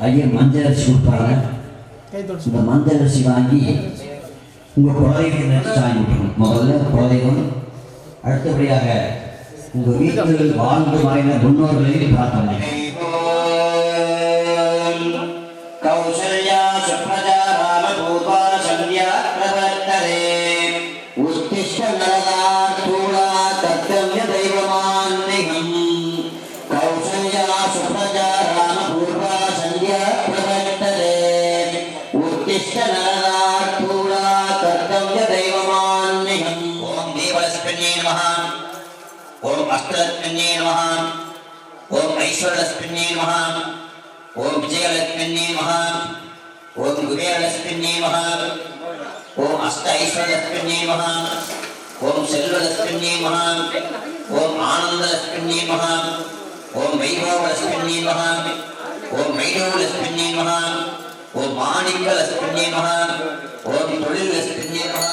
ஐயா மஞ்சள் அரிசி கொடுப்பாங்க. இந்த மஞ்சள் அரிசி வாங்கி உங்கள் குலதெய்வத்தை சாமி விட்டுருணும். முதல்ல குலதெய்வம், அடுத்தபடியாக உங்கள் வீட்டில் வாழ்ந்து மறைந்த முன்னோர்களையும் பிரார்த்தனை. ओम अष्टलक्ष्म्यै नमः, ओम ऐश्वर्यलक्ष्म्यै नमः, ओम विजयलक्ष्म्यै नमः, ओम कुबेरलक्ष्म्यै नमः, ओम अष्ट ऐश्वर्यलक्ष्म्यै नमः, ओम सेल्वलक्ष्म्यै नमः, ओम आनंदलक्ष्म्यै नमः, ओम वैभवलक्ष्म्यै नमः, ओम वैभवलक्ष्म्यै नमः, ओम माणिक्यलक्ष्म्यै नमः, ओम तुलिलक्ष्म्यै नमः.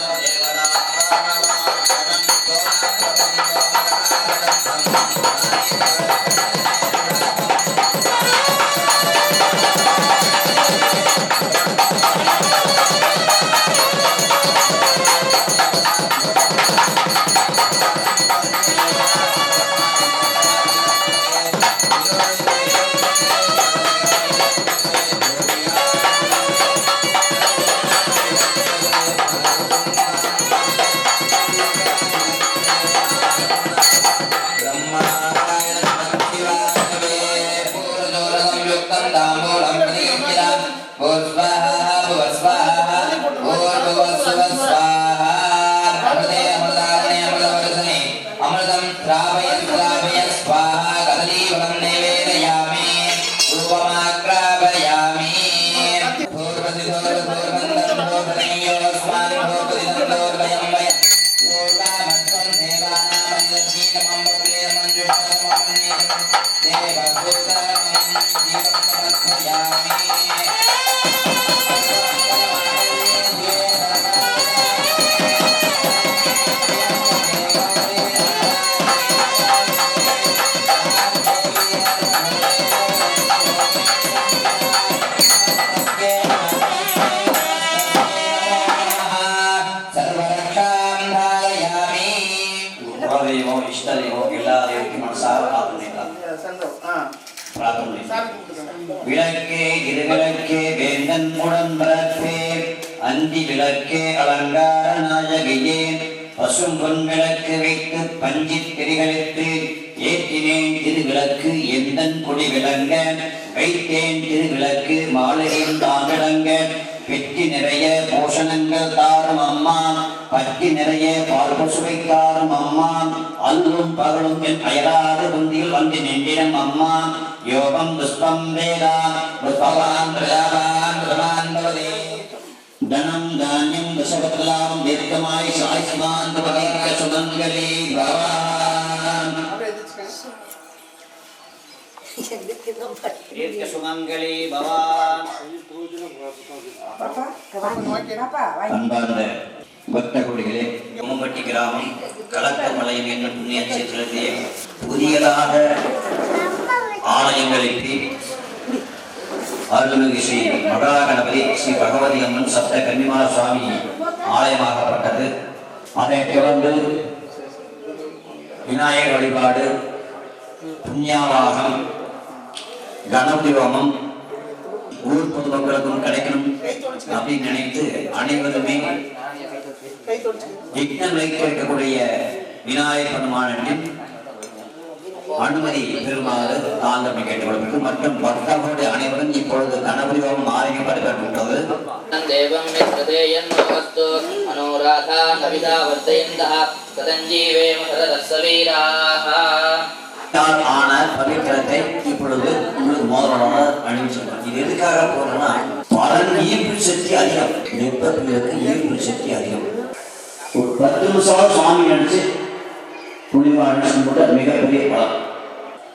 விளக்கே இருவிளக்கே வேந்தன் முடம்பரப்பே அந்தி விளக்கே அலங்கார நாயகியே பசும்பொன் விளக்கு வைத்து பஞ்சி திரிகளித்து ஏற்றினேன் திருவிளக்கு எந்தன் கொடி விளங்க வைத்தேன் திருவிளக்கு மாலையில் தான் விளங்க பெட்டி நிறைய போஷணங்கள் தாரும் அம்மா பட்டி நிறைய பால் பசுவை தாரும் அம்மா அல்லும் பகலும் என் அயராது புந்தியில் வந்து நின்றிடம் அம்மா யோகம் புஷ்பம் வேதா புஷ்பவான் பிரஜாவான் பிரமான் பவதே தனம் தானியம் தசவத்லாம் தீர்க்கமாய் சாய்ஸ்மான் பவதீர்க்க சுமங்கலி பவான் தீர்க்க சுமங்கலி பவான். அன்பார்ந்த பக்த கோடிகளே, உம்மம்பட்டி கிராமம் கலக்கமலையம் என்னும் புண்ணிய கஷேத்திரத்திலே புதியதாக ஆலயங்களுக்கு அருள்மிகு ஸ்ரீ மகாகணபதி ஸ்ரீ பகவதி அம்மன் சப்த கன்னிமார சுவாமி ஆலயமாகப்பட்டது. அதைத் தொடர்ந்து விநாயகர் வழிபாடு, புண்ணியாவாகம், கணபதி ஹோமம் ஊர் பொதுமக்களுக்கும் கிடைக்கணும் அப்படின்னு நினைத்து அனைவருமே யஜ்ஞம் வைத்திருக்கக்கூடிய விநாயகர் பெருமானின் அனுமதி பெறுமாறு தாழ்ந்தமை கேட்டுக்கொள்கிறது. மற்றும் பக்தர்களுடைய அனைவரும் இப்பொழுது கணபதி ஹோமம் ஆரம்பிக்கப்பட்டுள்ளது. ஆன பவித்திரத்தை இப்பொழுது உங்களுக்கு மோதலோட அணிவிச்சிருக்கோம். இது எதுக்காக போறோம்னா, பலன் ஈர்ப்பு சக்தி அதிகம், ஈர்ப்பு சக்தி அதிகம். ஒரு 10 நிமிஷம் சுவாமி நினைச்சு புனிதமாக அனுஷ்டம் போட்டு அது மிகப்பெரிய பலம்.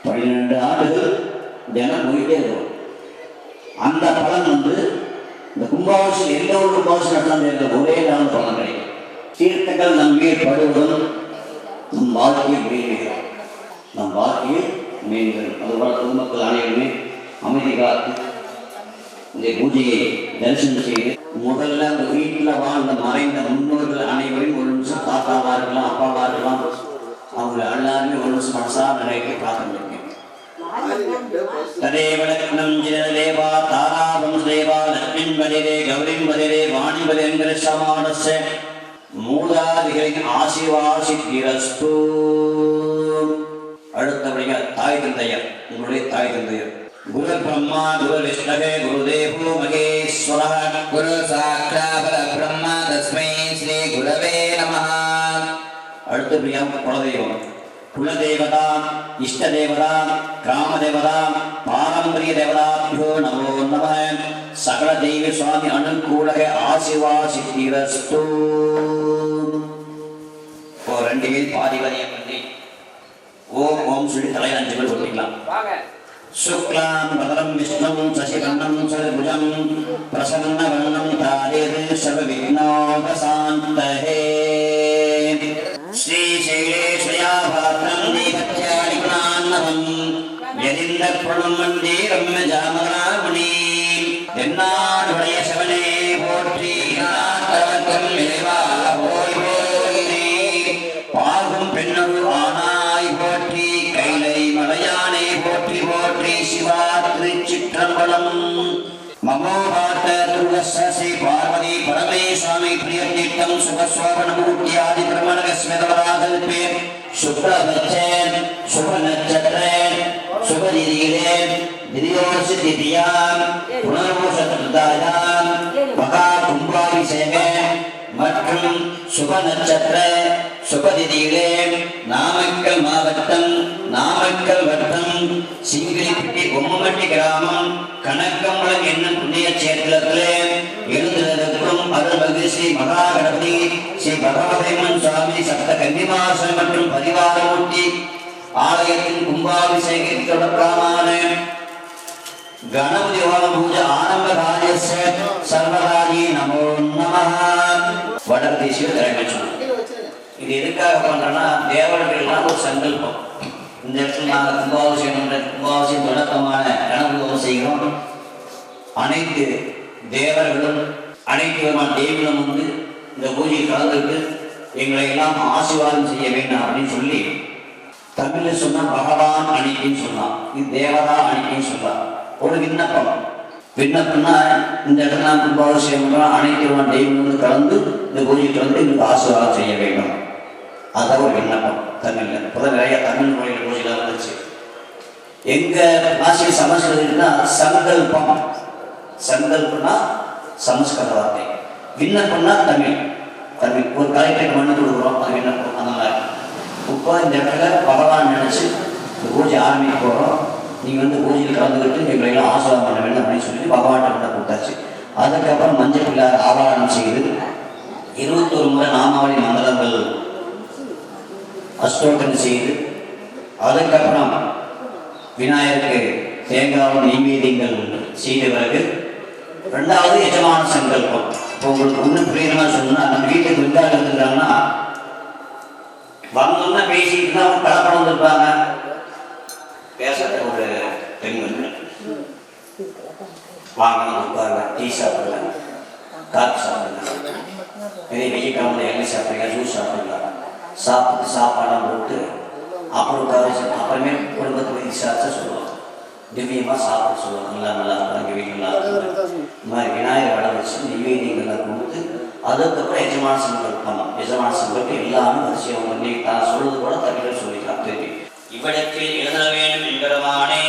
12 ஆண்டுகள் தினம் போயிட்டே இருக்கும். அந்த பலன் இந்த கும்பாபிஷேகம் எந்த ஒரு கும்பாபிஷேகம் நடந்தால் ஒரே நாள் பலன் கிடைக்கும். தீர்த்தங்கள் நம் மேல் படுவதும் நம் வாழ்க்கையை மீறுகிறோம். நம் வாழ்க்கையை மீறுகிறோம். அதுபோல் பொதுமக்கள் அனைவருமே அமைதி காத்து இந்த பூஜையை தரிசனம் செய்து முதல்ல அந்த வீட்டில் வாழ்ந்த மறைந்த முன்னோர்கள் அனைவரையும் ஒரு நிமிஷம் தாத்தாவாக இருக்கலாம், அப்பாவாக இருக்கலாம், அவங்க எல்லாருமே ஒரு நிமிஷம் மனசாக நினைக்க பிரார்த்தனை இருக்கேன். ததேவலக்னம் ஜினதேவா தாராவம் தேவா லக்ஷ்மின் பதிரே கௌரிம் பதிரே வாணிபதி என்கிற சமானச மூதாதிகளின் ஆசீர்வாசித்திரஸ்து. அடுத்தபடியாக தாய் தந்தையர், உங்களுடைய தாய் தந்தையர் குரு பிரம்மா குரு விஷ்ணவே குருதேவோ மகேஸ்வரः குரு சாக்ஷாத் பரபிரம்ம தஸ்மை ஸ்ரீ குரவே நமः. அடுத்தபடியாக குலதெய்வம், குலதேவதா, இஷ்டதேவதா, கிராமதேவதா, பாரம்பரிய தேவதாபியோ நமோ நமः. சகல தெய்வ சுவாமி அனுகூலக ஆசீர்வாசித்திரஸ்து. இப்போ 2 பேர் பாதி வரியை பண்ணி ஓம் ஓம் சொல்லி தலையில் 5 பேர் சொல்லிக்கலாம். சுக்லாம் பதரம் விஷ்ணும் சசிவர்ணம் சதுர்புஜம் பிரசன்னவர்ணம் தாரேது சர்வவிக்னோபசாந்தஹே. ஸ்ரீசைலேஸ்வயா பாத்ரம் தீபத்யாடிகுணான்னவம் யதிந்த பிரணம் வந்தே ரம்ய ஜாமராமணி. என்னாடுடைய சிவனே போற்றி, நாட்டவர்க்கம் இறைவா போய் போகிறே. பாகும் பெண்ணொரு ஆனாய் போற்றி, கைலை மலையானே போற்றி போற்றி. சிவா திருச்சிற்றம்பலம். மமோபாத்த துர்கஸ்ரீ பார்வதி பரமேஸ்வாமி பிரியத்தீர்த்தம் சுகஸ்வபனமூர்த்தியாதி பிரமணகஸ்மிதவராகல்பே சுக்லபட்சேன் சுபநட்சத்திரேன் சுபதிதியிலேன் திரியோசி திதியாம் புனர்வசதாயாம் மகா கும்பாபிஷேகம் மற்றும் சுப நட்சத்திர சுபதிதியிலே நாமக்கல் மாவட்டம் நாமக்கல் வட்டம் சிங்கிலிப்பட்டி பொம்மமட்டி கிராமம் கணக்கம்பலம் என்னும் புண்ணிய சேத்திரத்திலே எழுந்திருக்கும் அருள்மிகு ஸ்ரீ மகாகணபதி ஸ்ரீ பகவதியம்மன் சுவாமி சப்த கன்னிமாசம் மற்றும் பரிவாரமூர்த்தி ஆலயத்தின் கும்பாபிஷேகத்தின் தொடக்கமான கணபதி ஹோம பூஜை ஆரம்ப காரியஸ்ய சர்வகாரி நமோ நமः. வடதேசிய திரைவச்சனம். இது எதுக்காக பண்றோம்னா, தேவர்கள்லாம் ஒரு சங்கல்பம். இந்த இடத்துல நாங்கள் கும்பாபிஷேகம் தொடக்கமான கணபதி ஹோமம் செய்கிறோம். அனைத்து தேவர்களும் அனைத்து விதமான தெய்வங்களும் இந்த பூஜையில் கலந்துட்டு எங்களை எல்லாம் ஆசீர்வாதம் செய்ய வேண்டும் அப்படின்னு சொல்லி தமிழில் சொன்னா பகவான் அணிக்கின்னு சொன்னான், இது தேவதா அணிக்கின்னு சொன்னான். ஒரு விண்ணப்பம். விண்ணப்பம்னா இந்த இடத்துல நாம் கும்பாபிஷேகம் அனைத்து தெய்வங்களும் கலந்து இந்த பூஜையை கலந்து எங்களுக்கு ஆசீர்வாதம் செய்ய வேண்டும். அதான் ஒரு விண்ணப்பம் தமிழ்ல. இப்போதான் நிறைய தமிழ் மொழியில் பூஜைலாம் வந்துச்சு. எங்க பாஷை சமஸ்கிருதம்னா சங்கல்பம். சங்கல்பம்னா சமஸ்கிருத வார்த்தை, விண்ணப்பம்னா தமிழ். தமிழ் ஒரு கலெக்டருக்கு மண்ணு கொடுக்குறோம், அது விண்ணப்பம். அந்த மாதிரி இப்போ இந்த இடத்துல பகவான் நினைச்சு இந்த பூஜை ஆரம்பிக்க போகிறோம். நீங்கள் பூஜையில் கலந்துக்கிட்டு எங்களையெல்லாம் ஆசீர்வாதம் பண்ண வேண்டும் அப்படின்னு சொல்லி பகவான்கிட்ட கொடுத்தாச்சு. அதுக்கப்புறம் மஞ்சள் பிள்ளார் ஆவாரணம் செய்து 21 முறை நாமாவளி மண்டலங்கள் அஷ்டோத்தரம் செய்து அதுக்கப்புறம் விநாயகருக்கு தேங்காய் நெய்வேதியங்கள் செய்த பிறகு 2வது எஜமான சங்கல்பம். இப்போ உங்களுக்கு ஒன்றும் புரியணுமா சொன்னால், நம்ம வீட்டுக்கு விருந்தாளி வந்துருக்காங்கன்னா வந்தோம்னா பேசிட்டு தான் அவங்க கலப்படம் வந்திருப்பாங்க. பேசுற ஒரு பெண் வந்து வாங்கணும் உட்காருங்க, டீ சாப்பிடுங்க, காஃபி சாப்பிடுங்க, இதே வெயில் கிழமை எண்ணெய் சாப்பிடுங்க, ஜூஸ் சாப்பிடுங்க, சாப்பிட்டு சாப்பாடெல்லாம் போட்டு அப்புறம் உட்கார அப்புறமே குடும்பத்துக்கு விசாரிச்சா சொல்லுவாங்க, திவ்யமாக சாப்பிட சொல்லுவாங்க, நல்லா இருப்பாங்க, வீட்டு நல்லா இருப்பாங்க. இந்த மாதிரி விநாயகர் வடை வச்சு நெய்வேதியங்கள்லாம் கொடுத்து அதுக்கப்புறம் எஜமான சங்கல்பம், எஜமான சங்கல்பம் எல்லாமே வரிசையாக பண்ணி தான் சொல்வது கூட தமிழில் சொல்லிக்கலாம். திருப்பி இவ்விடத்தில் எழுத வேண்டும் என்கிறவானே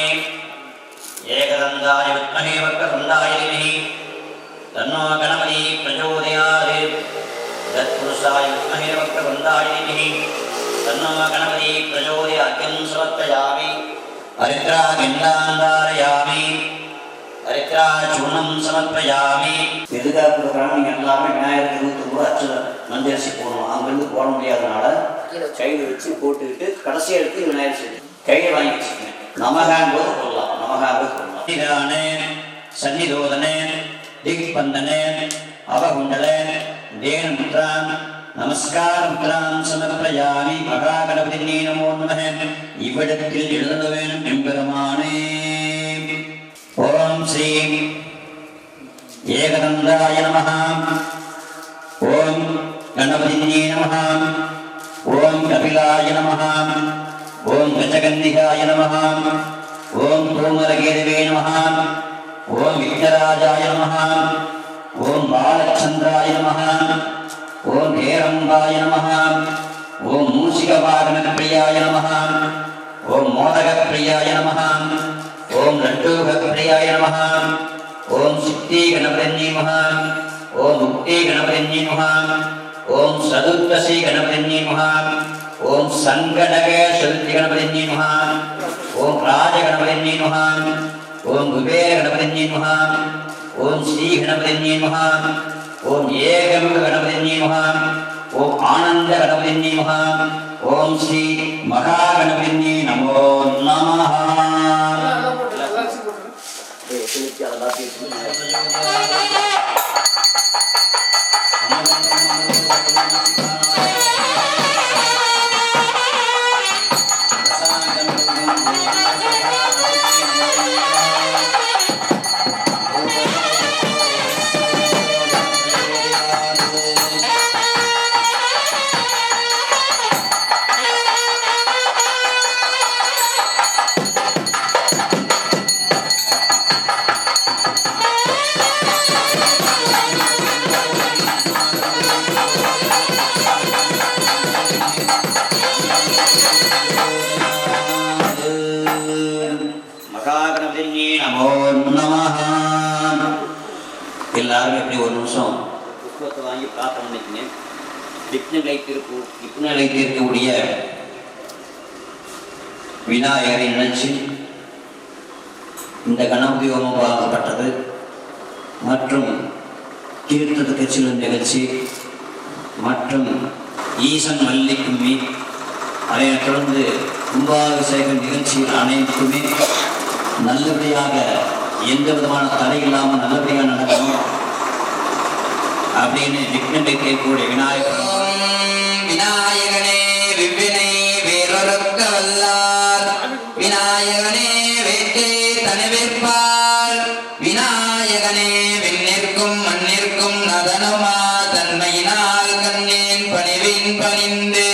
ஏகதந்தாய வித்மஹே வக்ரதுண்டாய தீமஹி தன்னோ கணபதி பிரச்சோதயாத் தத்புருஷாய வித்மஹே வக்ரதுண்டாய தீமஹி தன்னோ கணபதி பிரச்சோதயாத் சமர்ப்பயாமி ஹரித்ரா கிண்டாந்தாரயாமி ஹரித்ரா சூர்ணம் சமர்ப்பயாமி. எதுக்காக கொடுக்குறாங்க? நீங்கள் எல்லாமே விநாயகருக்கு 29 அச்சு மஞ்சரிசி போடணும். அங்கேருந்து போட முடியாதனால கையில் வச்சு போட்டுக்கிட்டு கடைசியாக எடுத்து விநாயகர் செஞ்சு கையை வாங்கி வச்சுக்கோங்க. நமகான் போது போடலாம், நமகான் போது போடலாம். சன்னிதோதனே திக்பந்தனே அவகுண்டலே தேனமுத்ரான் நமஸ்காரம் சமர்ப்பயாமி. மகாகணபதி நமோ நமः. இவ்விடத்தில் எழுத வேணும் எம்பெருமானே. ஓம் ஸ்ரீ ஏகதந்தாய நமः. ஓம் கணபதியே நமः. ஓம் கபிலாய நமः. ஓம் கஜகன்னிகாய நமः. ஓம் தூமரகேதவே நமः. ஓம் விக்னராஜாய நமः. ஓம் பாலச்சந்திராய நமः. ஓம் ஹேரம்பாய நமः. ஓம் மூஷிகவாகனப்பிரியாய நமः. ஓம் மோதகப்பிரியாய நமः. ஓம் லட்டூகப்பிரியாய நமः. ஓம் சித்தி கணபதியே நமः. ஓம் முக்தி கணபதியே நமः. ஓம் சதுர்தசி கணபதியே நமः. ஓம் சங்கடக சதுர்த்தி கணபதியே நமः. ஓம் ராஜ கணபதியே நமः. ஓம் குபேர கணபதியே நமः. ஓம் ஸ்ரீ கணபதியே நமः. ஓம் ஏகமுக கணபதியே நமः. ஓம் ஆனந்த கணபதியே நமः. ஓம் ஸ்ரீ மகா கணபதியே நமோ நமः. எல்லாரும் எப்படி ஒரு நிமிஷம் புஷ்பத்தை வாங்கி பிரார்த்தனை பண்ணிக்கங்க. விக்னங்களை தீர்க்கக்கூடிய விநாயகரை நினைச்சு இந்த கணபதி ஹோமம் வழங்கப்பட்டது மற்றும் தீர்த்தத்துக்கு செல்லும் நிகழ்ச்சி மற்றும் ஈசன் மல்லிக்கும்மி அதைத் தொடர்ந்து கும்பாபிஷேக நிகழ்ச்சியில் அனைத்துமே நல்லபடியாக எந்த விதமான தடை இல்லாமல் நல்லபடியாக நடக்கணும் அப்படின்னு விக்னத்தை கேட்கக்கூடிய விநாயகனே விவ்வினை வேறொருக்க வல்லார் விநாயகனே வேட்டே தனிவிற்பார் விநாயகனே விண்ணிற்கும் மண்ணிற்கும் நதனமா தன்மையினால் கண்ணேன் பணிவின் பணிந்து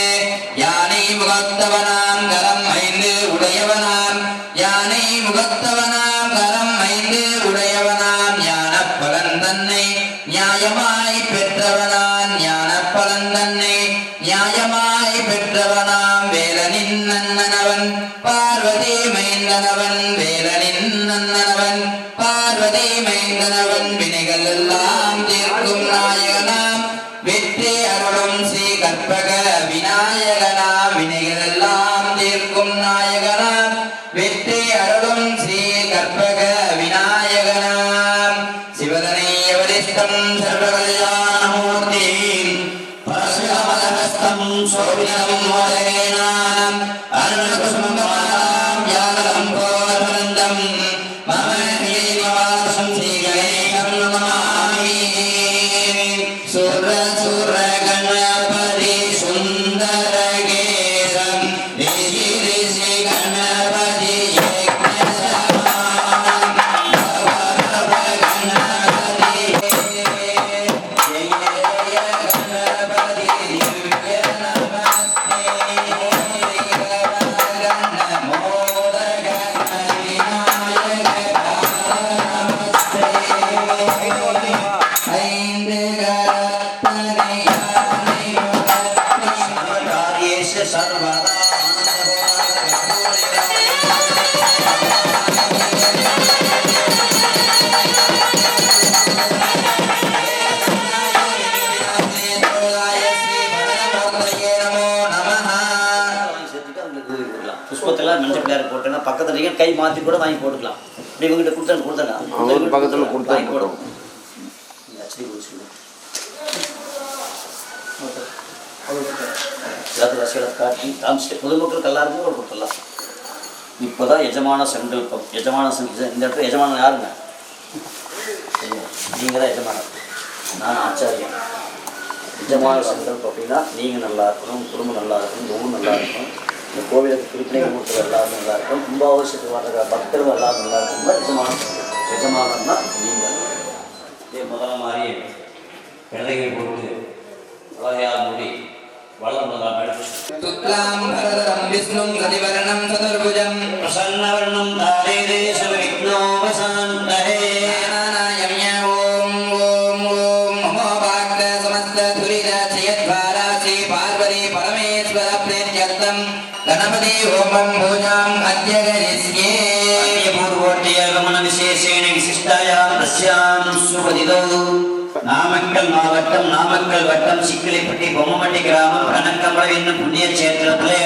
யானை முகத்தவனாம் கரம் 5 உடையவனாம் யானை முகத்தவனாம் கரம் 5 உடையவனாம் ஞான பலன் தன்னை நியாயமாய் பெற்றவனாம் ஞான பலன் தன்னை நியாயமாய் பெற்றவனாம் வேலனின் நன்னனவன் பார்வதி மைந்தனவன் வேலனின் நன்னனவன் பார்வதி மைந்தனவன் வினைகள் எல்லாம் தீர்க்கும் நாயகனாம் வெற்றி அருளும் ஸ்ரீ கற்பக விநாயகனாம் வினைகள் எல்லாம் தீர்க்கும் நாயகனாம் வெற்றி அருளும் ஸ்ரீ கற்பக விநாயகனாம் சிவதனை அவரிஷ்டம் சர்வகல்யாணமூர்த்தி பரசுராமதஸ்தம் சோபினம் மோதேனாம் அருணகுசுமமானாம் யானம் போர்வந்தம் மம நீவாசம் ஸ்ரீகணேகம் நமாமி சுர சுர கணபதி சுந்தர கேசம் ரிஷி ரிஷி கணபதி யக்ஞசமாம் பவ பவ போட்டீங்க கை மாற்றி கூட வாங்கி போட்டுக்கலாம். இப்படி இவங்ககிட்ட கொடுத்தாங்க பக்கத்தில் கொடுத்தா வாங்கி போடும். காட்டி காமிச்சிட்டு பொதுமக்களுக்கு எல்லாருக்கும் ஒரு கொடுத்துடலாம். இப்போ தான் எஜமான சங்கல்பம். இந்த இடத்துல எஜமானம் யாருங்க? நீங்கள் தான் எஜமானம், நான் ஆச்சாரியன். எஜமான சங்கல்பம் அப்படின்னா நீங்கள் நல்லா இருக்கணும், குடும்பம் நல்லா இருக்கணும், இந்த ஊர் நல்லா இருக்கணும், இந்த கோவிலுக்கு திருப்பணி கொடுக்குற எல்லாரும் நல்லா இருக்கும், கும்பாபிஷேகத்துக்கு வர்ற பக்தர்கள் எல்லாரும் நல்லா இருக்கணும். எஜமான சங்கல்பம். எஜமானம்னா நீங்கள். இதே முதல்ல மாதிரி பிள்ளைகள் போட்டு வகையால் மூடி வளர்ந்ததாக விஷ்ணும் கதிவரணம் சதுர்புஜம் பிரசன்னவர்ணம் தாரே சவிக்னோபசாந்தஹே ஓம் ஓம் ஓம் மமோபாக்த சமஸ்த துரித ஜயத்வாராசி பார்வதி பரமேஸ்வர பிரேத்யர்த்தம் கணபதி ஓமம் பூஜாம் அத்ய கரிஷ்யே. பூர்வோட்டியகமன விசேஷேன விசிஷ்டாயாம் தஸ்யாம் சுபதிதோ. நாமக்கல் மாவட்டம் நாமக்கல் வட்டம் சிக்கிலிப்பட்டி பொம்மமட்டி கிராமம் கனக்கம்பளை என்னும் புண்ணிய கஷேத்திரத்திலே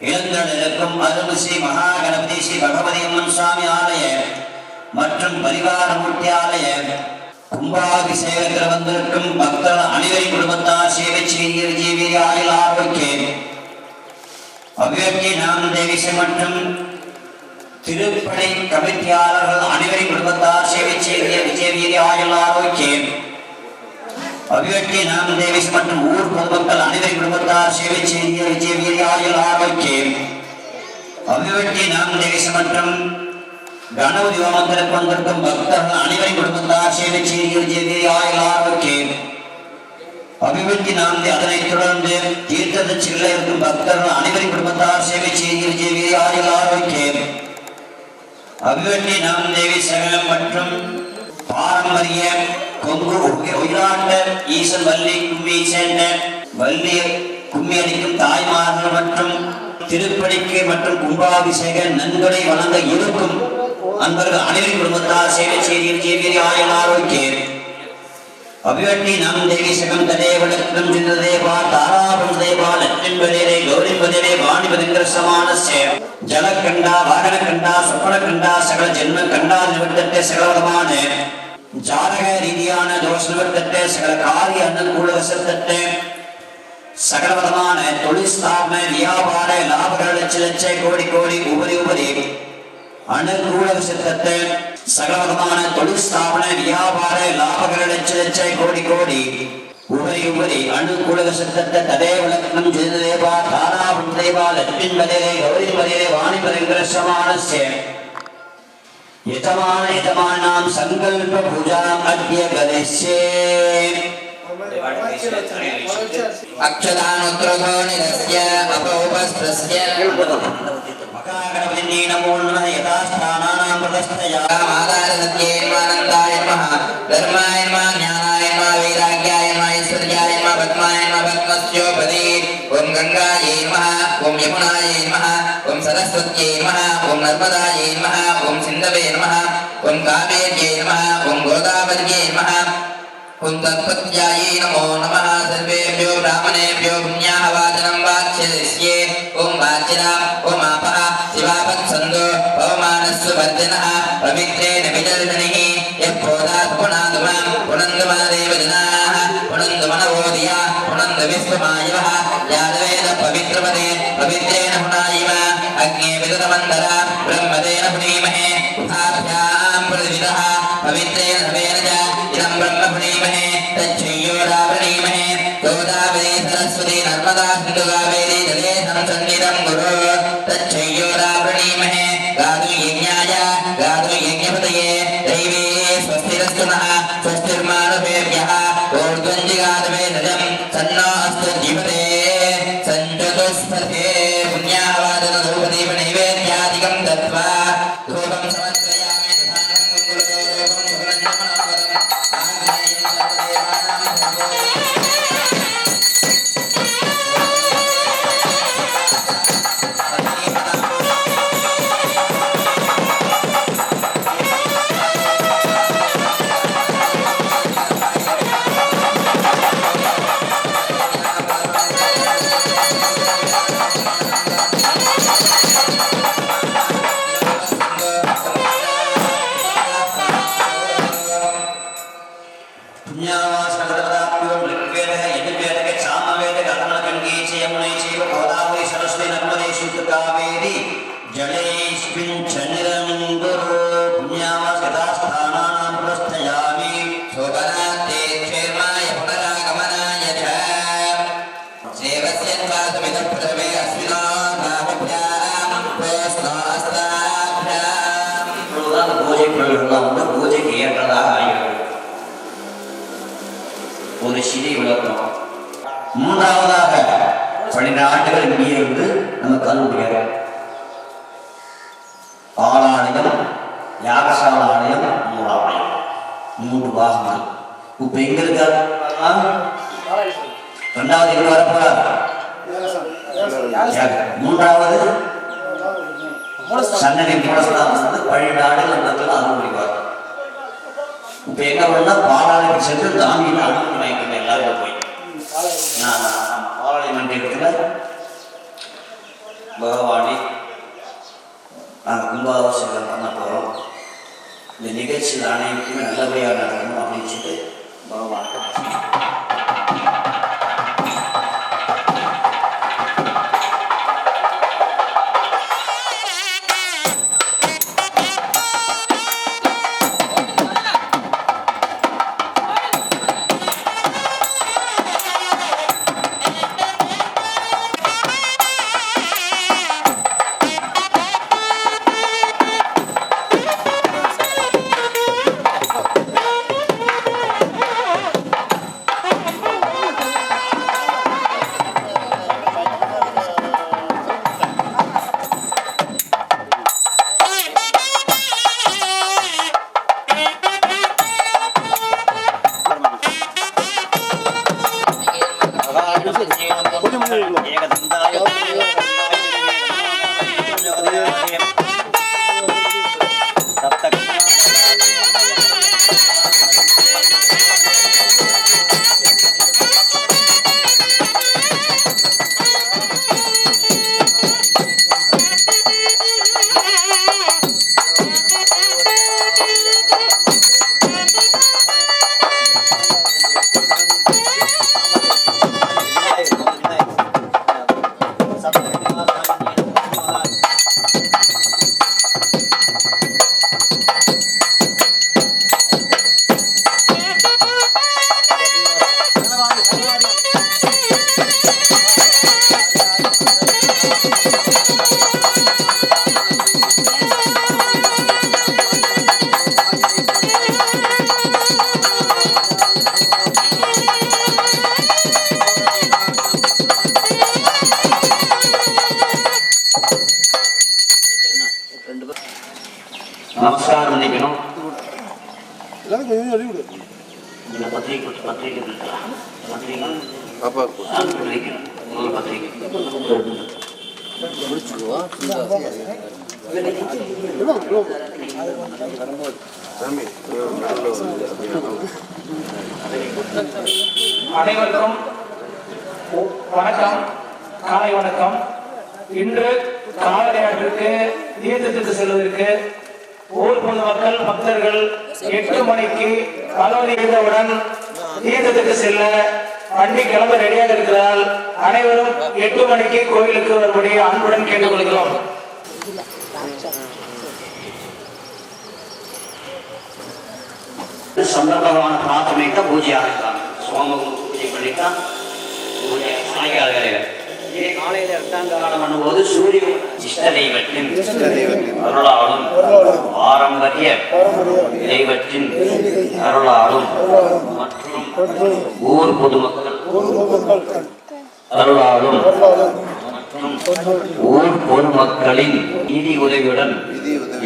எழுந்தருளிருக்கும் அருள் ஸ்ரீ மகா கணபதி ஸ்ரீ பகவதி அம்மன் சுவாமி ஆலய மற்றும் பரிவாரமூர்த்தி ஆலய கும்பாபிஷேகத்தில் வந்திருக்கும் பக்தர்கள் அனைவரின் குடும்பத்தார் சேவை செய்ய விஜயவீரி ஆயுள் ஆரோக்கிய அபிவிருத்தி நாம தேவிசை மற்றும் திருப்படை கமிட்டியாளர்கள் அனைவரின் குடும்பத்தார் சேவை செய்ய விஜயவீரி ஆயுள் ஆரோக்கியம் அபிவிருத்தி நாம தேவிஸ் மற்றும் ஊர் பொதுமக்கள் அனைவரின் குடும்பத்தார் சேவை செய்ய விஜயவீரி ஆயுள் ஆரோக்கியம் அபிவிருத்தி நாம தேவிஸ் மற்றும் கணபதி ஹோமத்திற்கு வந்திருக்கும் பக்தர்கள் அனைவரின் குடும்பத்தார் சேவை செய்ய விஜயவீரி ஆயுள் ஆரோக்கியம் அபிவிருத்தி நாம அதனைத் தொடர்ந்து தீர்த்ததட்சிகளில் இருக்கும் பக்தர்கள் அனைவரின் குடும்பத்தார் சேவை செய்ய விஜயவீரி ஆயுள் ஆரோக்கியம் அபிவிருத்தி நாம தேவி சகலம் மற்றும் பாரம்பரிய கொங்கு ஒயிலாட்ட ஈசன் வள்ளி கும்மி சேர்ந்த வள்ளி கும்மி அளிக்கும் தாய்மார்கள் மற்றும் திருப்படிக்கு மற்றும் கும்பாபிஷேக நன்கொடை வழங்க இருக்கும் அன்பர்கள் அனைவரின் குடும்பத்தார் சேவை செய்தி ஆயுள் ஆரோக்கியம் அபிவிருத்தி நாம தேவி சகம் ததேவளக்கம் சிந்ததேவா தாராபம் தேவா லட்சும்பதேரே கௌரிபதேரே வாணிபதிங்கர சமானஸ்ய ஜலக்கண்டா வாகனக்கண்டா சொப்பனக்கண்டா சகல ஜென்ம கண்டா நிவர்த்தத்தை சகலவிதமான ஜாதக ரீதியான தோஷ நிவர்த்தத்தை சகல காரிய அனுகூல வசத்தத்தை சகலவிதமான தொழில் ஸ்தாபன வியாபார லாபக லட்ச லட்ச கோடி கோடி உபரி அனுகூல வசத்தத்தை சகலவிதமான தொழில் ஸ்தாபன வியாபார லாபக லட்ச லட்ச கோடி கோடி உபரி அனுகூல வசத்தத்தை ததேவளக்கம் ஜெயதேவா தாராபம் தேவா லட்சும்பதேரே கௌரிபதேரே வாணிபதிங்கர சமானஸ்ய यजमानां संकल्प पूजा अद्य करिष्ये अक्षदानुत्रधो निरस्य अपौपस्त्रस्य मकागणपति नमो नमः यथास्थानानां प्रदस्थया मादारसत्ये नमानन्दाय नमः धर्माय नमः ज्ञानाय नमः वैराग्याय नमः ऐश्वर्याय नमः पद्माय नमः पद्मस्योपदे ओम गंगायै नमः ओम यमुनायै नमः ओम सरस्वत्यै नमः ओम नर्मदायै नमः ओम सिन्धवे नमः ओम कावेर्यै नमः ओम गोदावर्यै नमः ओम तत्पत्यायै नमो नमः सर्वेभ्यो ब्राह्मणेभ्यो पुण्याः वाचनं वाच्यस्ये ओम वाचिना ओम आपः शिवापत्सन्दो पवमानस्सु वर्धनः पवित्रेण विदर्शनिः यः प्रोदात् पुनादुमां पुनन्दमादेव जनाः पुनन्दमनवोदिया पुनन्दविश्वमायवः यादवेद पवित्रपदे पवित्रेण पुनायिव अग्ने विदतमन्दरा ब्रह्मदेन पुनीमहे उभाभ्यां प्रतिविदः पवित्रेण सवेन च इदं ब्रह्म पुनीमहे तच्छ्रीयोरावृणीमहे गोदावरी सरस्वती नर्मदा सिन्धु कावेरी जले संसन्निधं गुरो तच्छ्रीयोरावृणीमहे गातु यज्ञाय गातु यज्ञपतये दैवे स्वस्तिरस्तु नः स्वस्तिर्मानुषेभ्यः ऊर्ध्वञ्जिगातवे नजं सन्नो अस्तु जीवते सञ्चतुस्पथे पुण्यावादनधूपदीपनैवेद्यादिकं दत्त्वा धूपं समर्पयामि तथानं गुरुदेवं सुगन्धमनोहरम् आग्नेयं सर्वदेवानां ஒரு சிலை விளக்கணும். மூன்றாவதாக 12 ஆண்டுகள் இங்கே இருந்து நம்ம கல்லூரியாக பாலாலயம், யாகசால ஆலயம், மூலாலயம், 3 பாகங்கள். இப்ப எங்க இருக்காரு? 2வது எங்க வரப்போறார்? 3வது சன்னதி மூலஸ்தானம் 12 ஆண்டுகள் நடத்துல அனுமதிவார். இப்ப என்ன பண்ணா பாலாலயம் சென்று தாமியில் அனுமதி வாங்கிக்கணும். எல்லாரும் போய் நான் பாலாலய மந்திரத்தில் பகவானே நாங்கள் கும்பாபிஷேகம் பண்ண போகிறோம், இந்த நிகழ்ச்சியில் அனைத்துமே நல்லபடியாக நடக்கணும் அப்படின்னு சொல்லி பகவான் நமஸ்காரம் பண்ணிக்கணும். அனைவருக்கும் வணக்கம், காலை வணக்கம். இன்று காலையாற்றுக்கு தீர்த்தத்துக்கு செல்வதற்கு ஊர் பொதுமக்கள் பக்தர்கள் 8 மணிக்கு அனுமதித்தவுடன் தீர்த்தத்துக்கு செல்ல வண்டி கிளம்ப ரெடியாக இருக்கிறார். அனைவரும் 8 மணிக்கு கோயிலுக்கு வரும்படி அன்புடன் கேட்டுக்கொள்கிறோம். சந்தர்ப்பமான பிரார்த்தனைக்கு பூஜை ஆரம்பித்தாங்க. சோமகம் பூஜை பண்ணித்தான் பூஜை சாயங்கால காலையில 2ஆம் காலம் பண்ணும்போது சூரிய இஷ்ட தெய்வத்தின் அருளாலும் பாரம்பரிய தெய்வத்தின் அருளாலும் மற்றும் ஊர் பொதுமக்கள் அருளாலும் மற்றும் ஊர் பொதுமக்களின் நிதி உதவியுடன்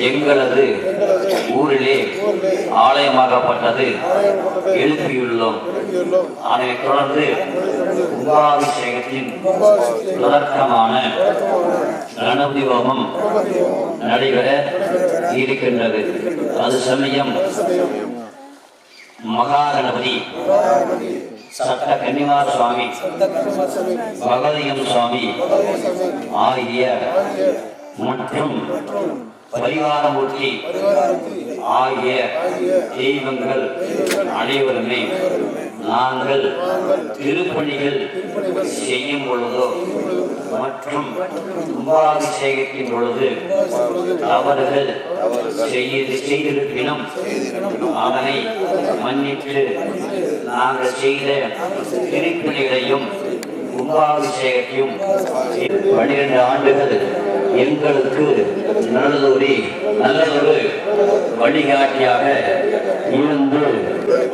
எங்களது ஊரிலே ஆலயமாகப்பட்டது எழுப்பியுள்ளோம். அதனைத் தொடர்ந்து கும்பாபிஷேகத்தின் தொடக்கமான கணபதி ஹோமம் நடைபெற இருக்கின்றது. அது சமயம் மகாகணபதி, சட்ட கன்னிமார சுவாமி, பகவதியம் சுவாமி ஆகிய மற்றும் பரிவாரமூர்த்தி ஆகிய தெய்வங்கள் அனைவருமே நாங்கள் திருப்பணிகள் செய்யும் பொழுதோ மற்றும் கும்பாபிஷேகத்தின் பொழுது தவறுகள் செய்திருப்பினும் அதனை மன்னித்து நாங்கள் செய்த திருப்பணிகளையும் கும்பாபிஷேகத்தையும் 12 ஆண்டுகள் எங்களுக்கு நல்லதொரு வழிகாட்டியாக இருந்து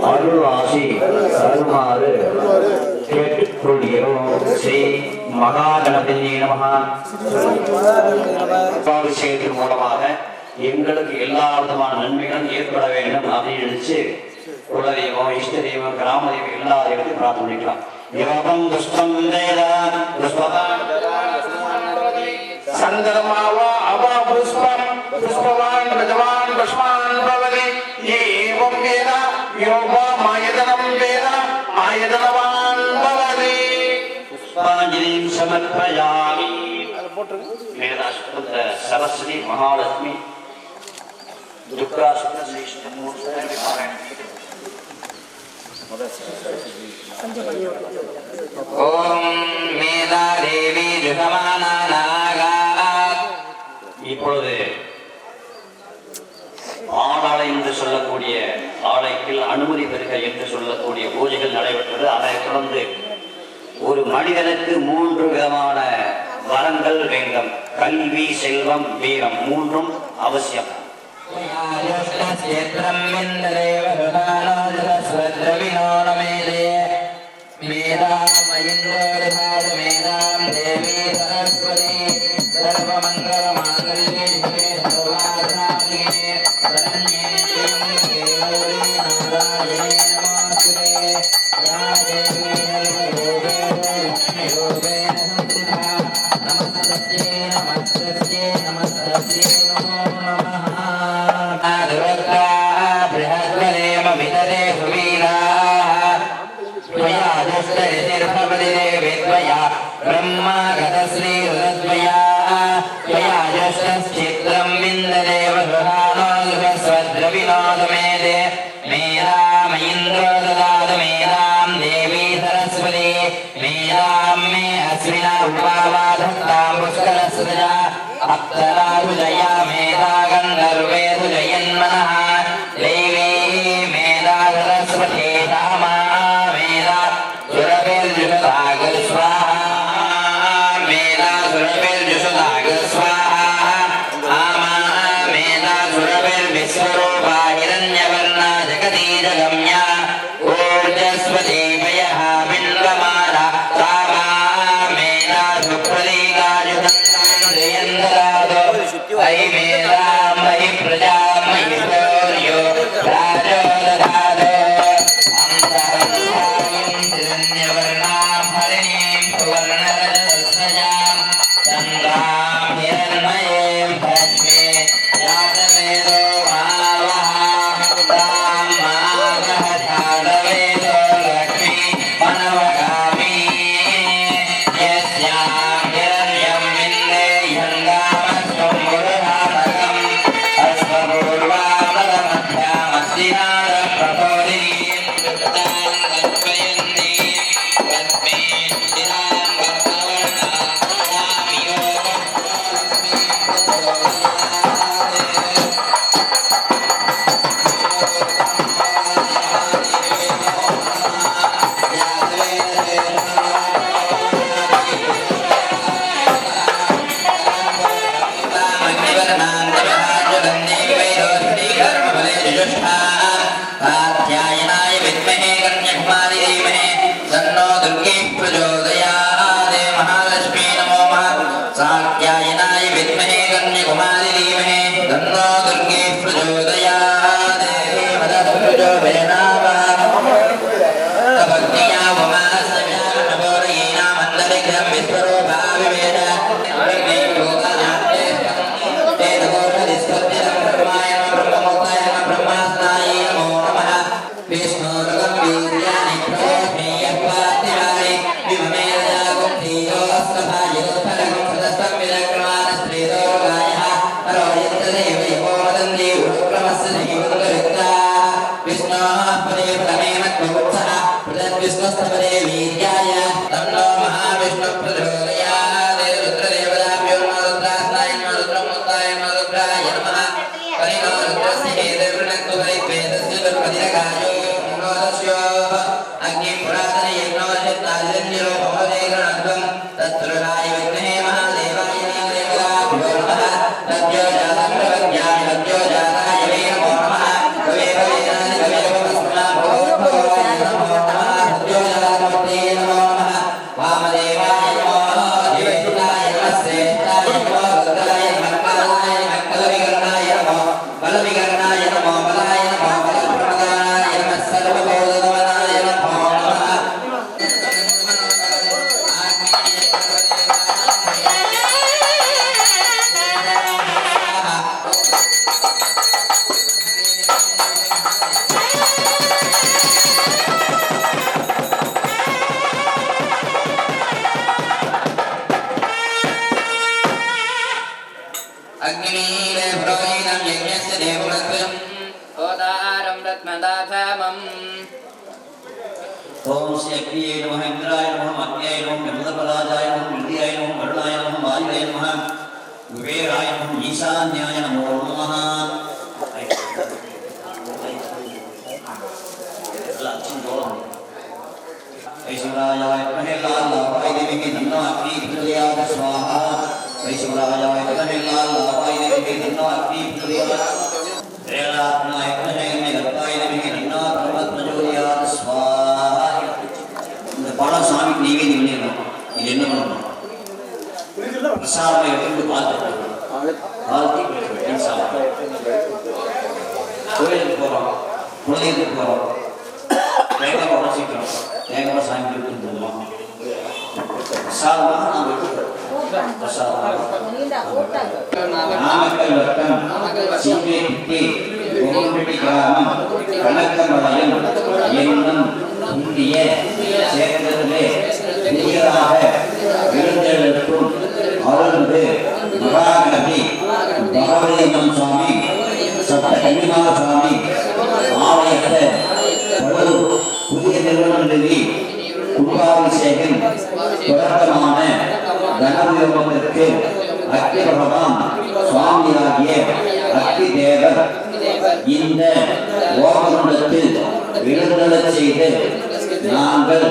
அருள் ஆசி தருமாறு மகாகணபதி நமஹ. விஷயத்தின் மூலமாக எங்களுக்கு எல்லா விதமான நன்மைகளும் ஏற்பட வேண்டும் அப்படின்னு நினைச்சு குலதெய்வம், இஷ்ட தெய்வம், கிராம தெய்வம் எல்லா தெய்வத்தையும் பிரார்த்தனை பண்ணிக்கலாம். யோகம் துஷ்டம் சந்தர்மாவா அவா புஷ்பம் புஷ்பவான் ரஜவான் புஷ்பான் பவதி ஏவம் வேத யோகா மாயதனம் வேத மாயதனவான் பவதி. புஷ்பாஞ்சலிம் சமர்ப்பயாமி. மேதா சுத்த சரஸ்வதி மகாலட்சுமி துர்கா சுத்த ஓம் மேதா தேவி இப்பொழுது ஆடாளை என்று சொல்லக்கூடிய ஆலைக்கில் அனுமதி பெருக என்று சொல்லக்கூடிய பூஜைகள் நடைபெற்றது. அதைத் தொடர்ந்து ஒரு மனிதனுக்கு 3 விதமான வரங்கள் வேண்டும். கல்வி, செல்வம், வீரம், 3ம் அவசியம். वामदेवाय नमः यज्ञे नमः इंद्राय नमः मन्याय नमः नमदपराजाय नमः इंद्रियाय नमः वरुणाय नमः वायुवे नमः कुबेराय नमः ईशान्याय नमो नमः ऐश्वर्याय विद्महे लालाय देवी तन्नो अग्नि प्रचोदयात् स्वाहा ऐश्वर्याय विद्महे लालाय देवी तन्नो अग्नि प्रचोदयात् प्रेरणात्माय विद्महे गणपताय देवी तन्नो प्रचोदयात् स्वाहा இந்த பழம் சாமி நெய்வேதி பண்ணிடணும் இது என்ன பண்ணணும் பிரசாதம் எடுத்து வாழ்த்து சாப்பிட்டோம் கோயிலுக்கு போகிறோம் குழந்தைகளுக்கு போகிறோம் தேங்காய் உடச்சிக்கிறோம் தேங்காய் சாமி கொடுத்துருந்தோம் பிரசாதமாக நாம் எடுத்துக்கிறோம் நாமக்கல் வட்டம் சீமைப்பட்டி கோம்பட்டி கிராமம் கணக்கமலையம் என்னும் புண்ணிய சேகரத்திலே புதியதாக எழுந்தெழுக்கும் அருள்மிகு மகாகணபதி பகவதியம்மன் சுவாமி சப்த கன்னிமார் சுவாமி ஆலயத்தை புதிய நிறுவனம் நிறுவி கும்பாபிஷேகம் தொடக்கமான கணபதியோகத்திற்கு அக்னி பகவான் சுவாமியாகிய அக்னி தேவர் இந்த ஓமகுண்டத்தில் எழுந்தருளச் செய்து நாங்கள்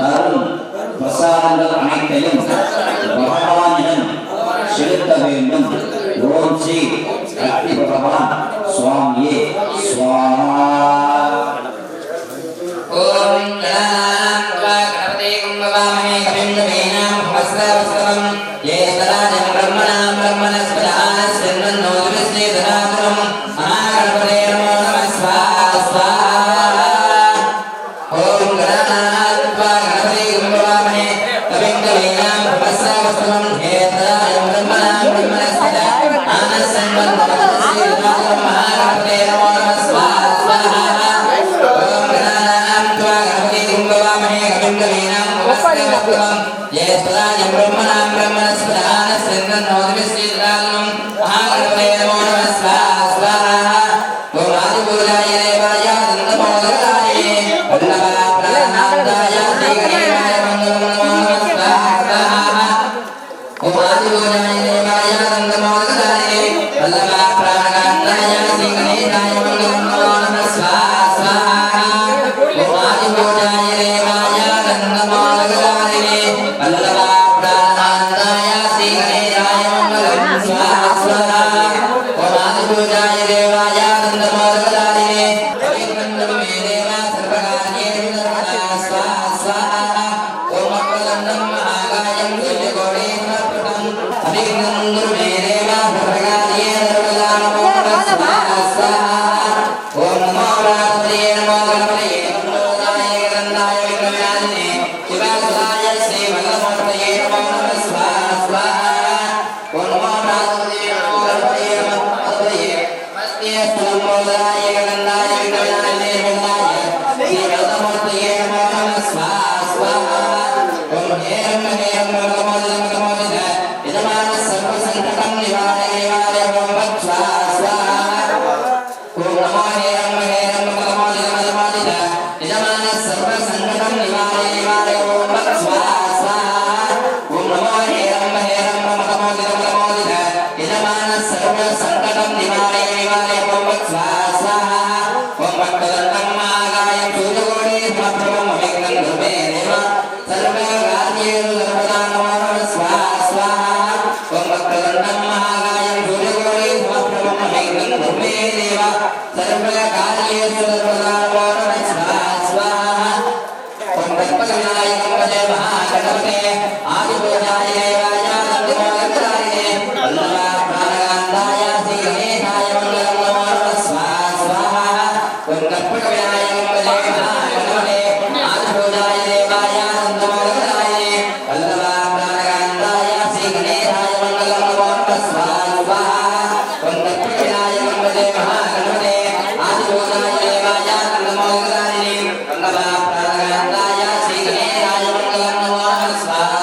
தரும் பிரசாதங்கள் அனைத்தையும் பகவானிடம் செலுத்த வேண்டும். ஓம் ஸ்ரீ அக்னி பகவான் சுவாமியே ஸ்வாஹா. ஓம் கணபதி கும்பவாமஹே கவிம் கவீனாம் வஸ்ரவஸ்தவம் ஏதராஜம் பிரம்மணாம் பிரம்மணஸ்பதான ஸ்ரீமன்னோ விஸ்ரீதராபுரம் மகாகணபதே நமோ நமः ஸ்வாஹா ஸ்வாஹா. ஓம் கணபதி கும்பவாமஹே கவிம் கவீனாம் வஸ்ரவஸ்தவம் ஏதராஜம் பிரம்மணாம் பிரம்மணஸ்பதான ஸ்ரீமன்னோ விஸ்ரீதராபுரம் மகாகணபதே நமோ நமः ஸ்வாஹா ஸ்வாஹா. ज्येष्ठराजं ब्रह्मणां ब्रह्मणस्पदान शृण्वन्नो दिवश्रीधरागमं महागणपतये नमो नमः स्वाहा स्वाहा. ओम आदिपूजाय देवाय दन्तमोदकाय वल्लभाप्राणान्ताय श्रीगणेशाय मङ्गलं नमो नमः स्वाहा स्वाहा. ओम आदिपूजाय देवाय दन्तमोदकाय वल्लभाप्राणान्ताय श्रीगणेशाय मङ्गलं नमो नमः स्वाहा स्वाहा. ओम आदिपूजाय देवाय दन्तमोदकाय वल्लभाप्राणान्ताय श्रीगणेशाय मङ्गलं स्वाहा स्वाहा. ओम आदिपूजाय देवाय दन्तमोदकाय अभिनन्दं मे देवा सर्वकार्येषु सर्वदा स्वाहा स्वाहा. ओम अक्कलन्दं महाकायं सूर्यकोटि समर्पितम् अभिनन्दं मे देवा सर्वकार्येषु सर्वदा नमो नमः स्वाहा स्वाहा. ओम नमो गणपतये नमो गणपतये नमो गणपतये विघ्नविनाशिने शिवासुराय श्रीवल्लभमूर्तये नमो नमः स्वाहा स्वाहा. ओम नमो गणपतये नमो गणपतये नमो गणपतये मस्ते स्थलमोदराय गणनाय विघ्नविनाशिने विघ्नाय श्रीवल्लभमूर्तये नमो नमः स्वाहा स्वाहा. ओम हेरं हेरं मकमोदं मकमोदित यजमानः सर्वसङ्कटं निवारय निवारय ओम वत् स्वाहा स्वाहा. ओम नमो हेरं हेरं मकमोदित मकमोदित यजमानः सर्वसङ्कटं निवारय निवारय ओम वत् स्वाहा स्वाहा. ओम नमो हेरं हेरं मकमोदित मकमोदित यजमानः सर्वसङ्कटं निवारय निवारय ओम वत् स्वाहा स्वाहा. ओम वक्रतुण्डं महाकायं सूर्यकोटि समप्रभं अभिघ्नं कुरुमे देव सर्वकार्येषु सर्वदा नमो नमः स्वाहा स्वाहा. ओम वक्रतुण्डं महाकायं सूर्यकोटि समप्रभं अभिघ्नं कुरुमे देव सर्वकार्येषु सर्वदा नमो नमः स्वाहा स्वाहा. ओम गणपतिविनायकं भजे महागणपते आदिपूजाय देवाय दन्तमोदकाय वल्लभाप्राणकान्ताय श्रीगणेशाय मङ्गलं नमो नमः स्वाहा स्वाहा. ओम गणपतिविनायकं भजे महागणपते आदिपूजाय देवाय दन्तमोदकाय वल्लभाप्राणकान्ताय श्रीगणेशाय मङ्गलं नमो नमः स्वाहा स्वाहा. ओम गणपतिविनायकं भजे महागणपते आदिपूजाय देवाय दन्तमोदकाय वल्लभाप्राणकान्ताय श्रीगणेशाय मङ्गलं नमो नमः स्वाहा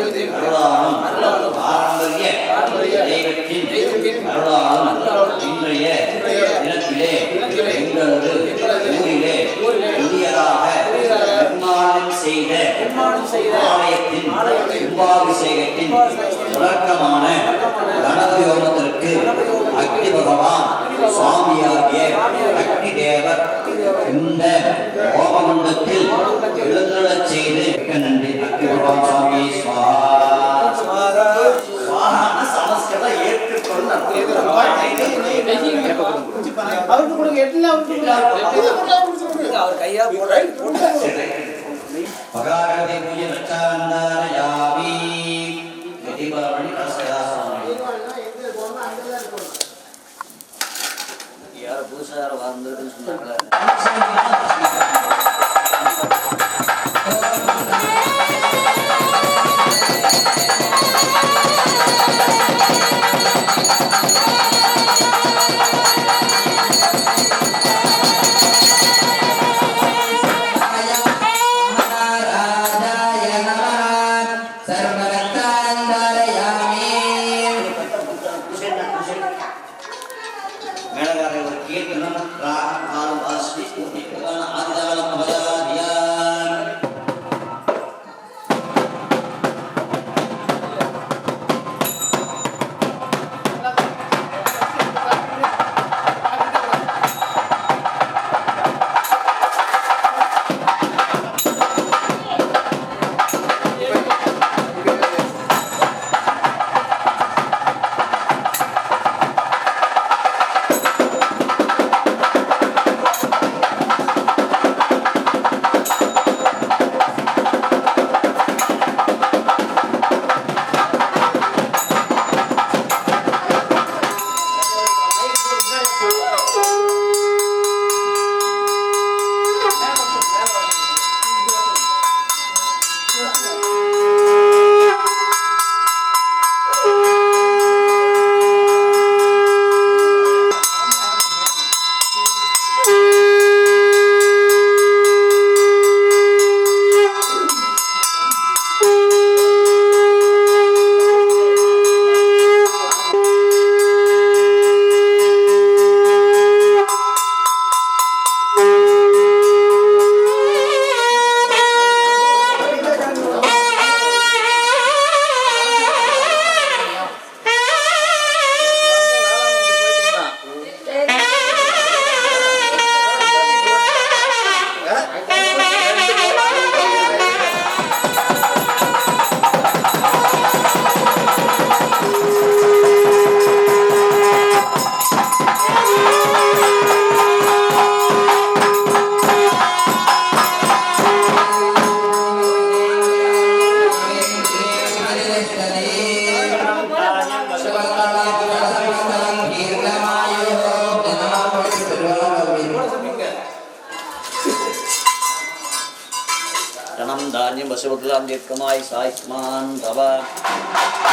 அருளாலும் பாரம்பரிய தெய்வத்தின் அருளாலும் இன்றைய தினத்திலே எங்களது ஊரிலே புதியதாக நிர்மாணம் செய்த ஆலயத்தின் கும்பாபிஷேகத்தின் தொடக்கமான கணபதி ஹோமத்திற்கு அக்னி பகவான் சுவாமியாகிய அக்னி தேவர் இந்த ஹோமகுண்டத்தில் எழுந்தருளச் செய்து நன்றி. அக்னி பகவான் சுவாமி சமஸ்கிருதம் ஏற்றுக்கொள்ள அவருக்கு கொடுங்க அவர் கையா பகாரதி பூஜை ரச்சாந்தாரயாமி கதிபாவணி கலசதாசாமி யார் பூசார வந்திருக்குன்னு சொன்னாங்களே धान्यम बसवकलाम दीर्घमाय सायुष्मान भव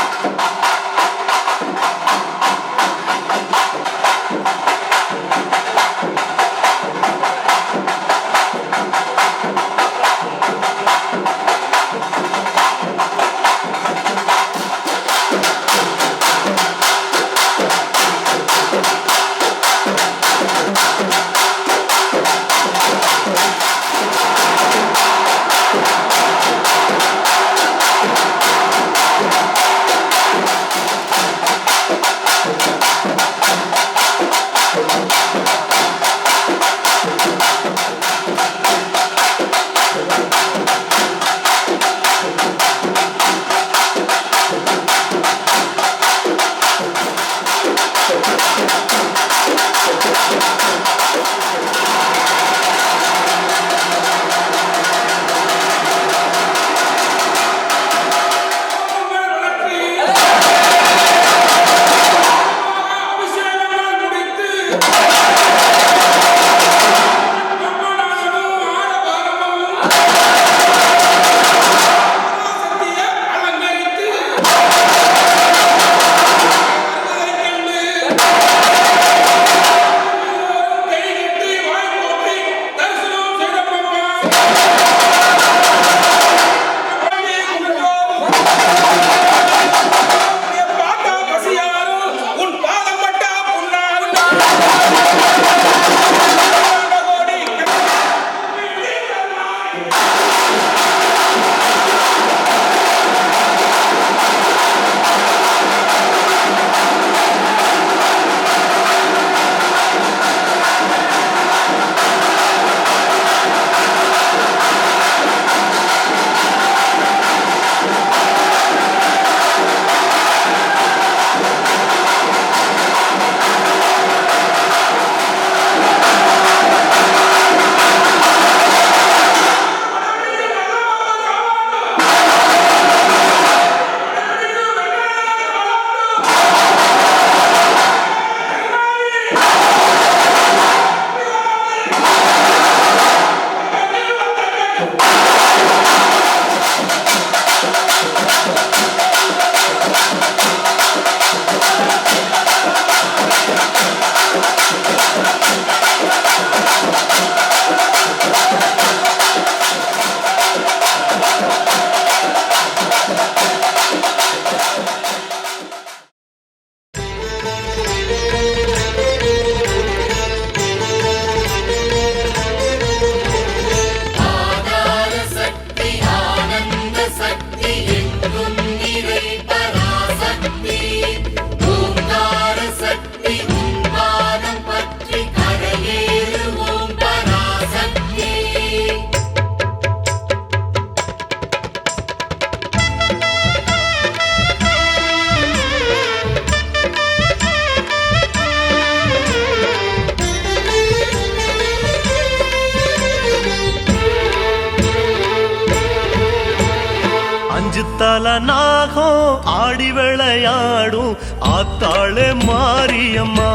நாகம் ஆடி விளையாடும் ஆத்தாளே மாரியம்மா.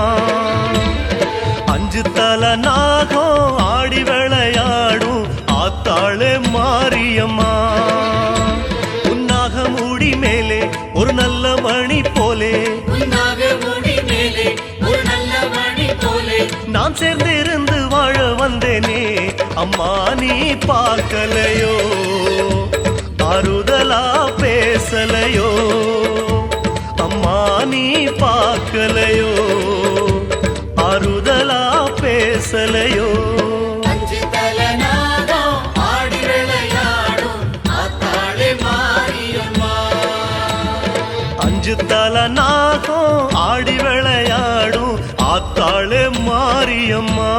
5 தலை நாகம் ஆடி விளையாடும் ஆத்தாளே மாரியம்மா. உன்னாக மூடி மேலே ஒரு நல்ல மணி போலே நான் சேர்ந்திருந்து வாழ வந்தேனே அம்மா நீ பார்க்கலையோ ஆறுதலா பேசலையோ அம்மா நீ பார்க்கலையோ ஆறுதலா பேசலையோ. 5 தலை நாகம் ஆடி விளையாடும் ஆத்தாளே மாரியம்மா. 5 தலை நாகம் ஆடி விளையாடும் ஆத்தாளே மாரியம்மா.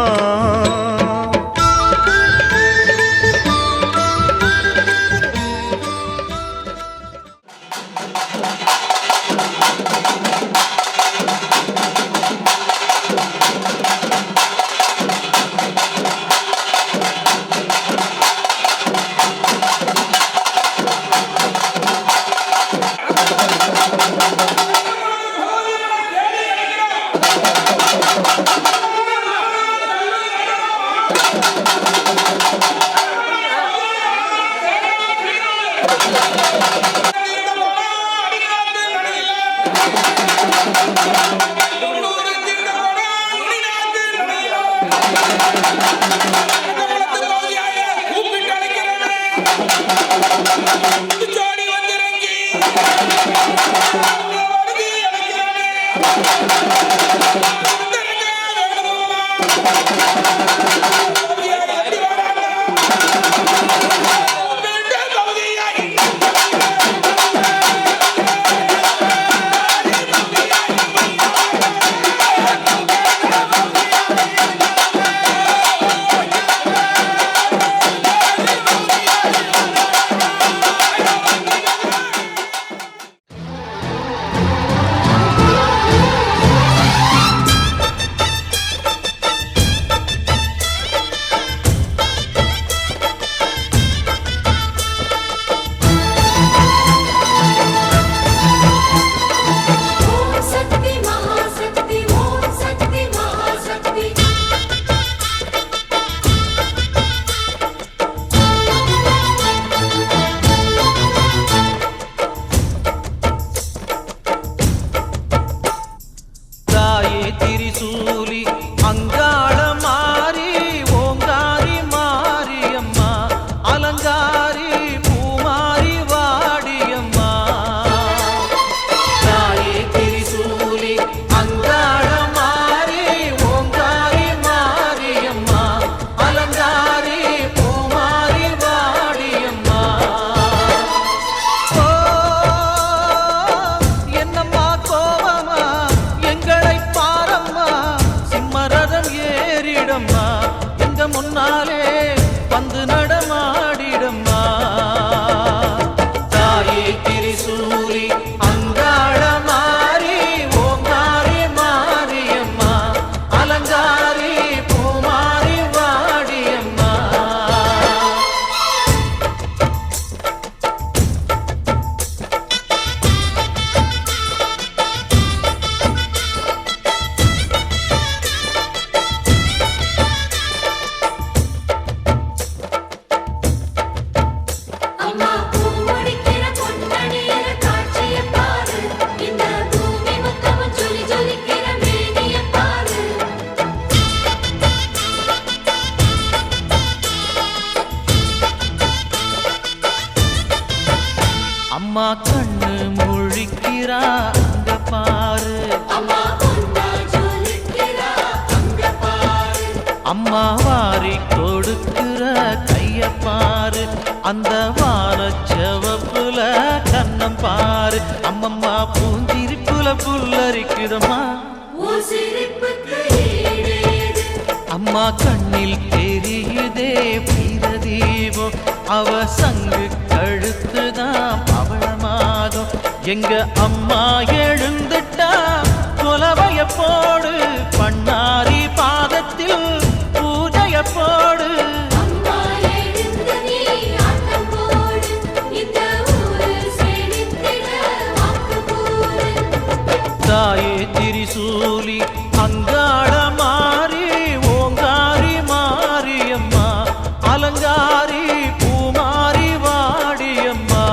அம்மா கண்ணு முழிக்கிறா அங்க பாரு, அம்மா வாரி கொடுக்கிற கைய பாரு, அந்த வானச்சவப்புல கண்ணம் பாரு, அம்மம்மா பூஞ்சிரிப்புல புல்லரிக்குதம்மா, அம்மா கண்ணில் தெரியுதே பிரதீபம், அவ சங்கு கழுத்துதான் பவளமாகும், எங்க அம்மா எழுந்துட்டா கொலவைய போடு, பண்ணாரி பாதத்தில் பூஜைய போடு. அம்மா எழுந்து நீ ஆட்டம் போடு, இந்த ஊரு செழிக்க தாயே திரிசூலி அங்காள மாறி ஓங்காரி மாரியம்மா அலங்காரி பூமாரி வாடியம்மா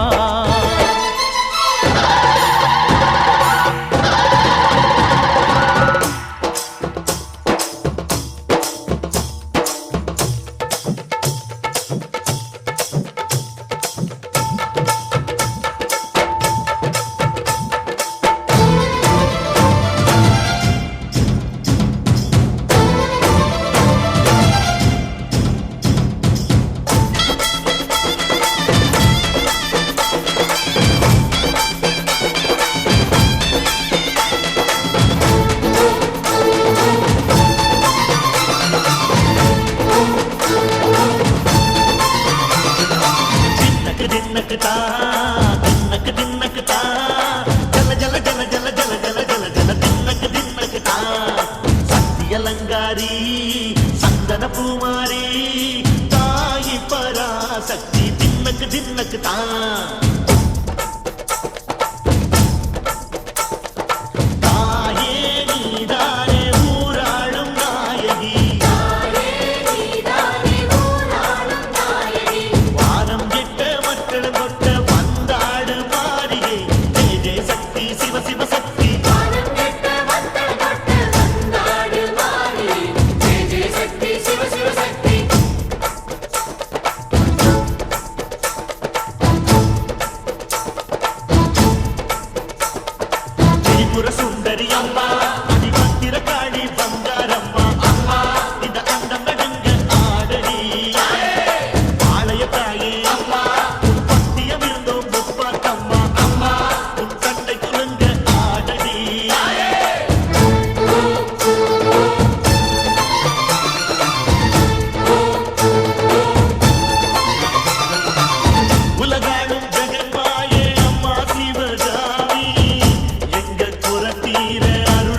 அலங்காரி சந்தன பூமாரி தாயி பராசக்தி தின்னக்கு தின்னக்கு தான் தாயே நீதானே ஊராளும் நாயகி வானம் கெட்ட மக்கள் கொட்ட வந்தாடு மாறியே ஜெய ஜெய சக்தி சிவ சிவ சக்தி சுந்தரி அம்மா அதிபத்திர காளி பங்காரம்மா அம்மா இந்த அண்டம் நடுங்க ஆடடி ஆலய தாயே அம்மா உன் பத்தியம் இருந்தோம் முப்பாத்தம்மா அம்மா உன் கண்டை குலுங்க ஆடடி உலகாளும் ஜெகன்மாயே அம்மா சிவகாமி எங்க குரத்தீர அருள்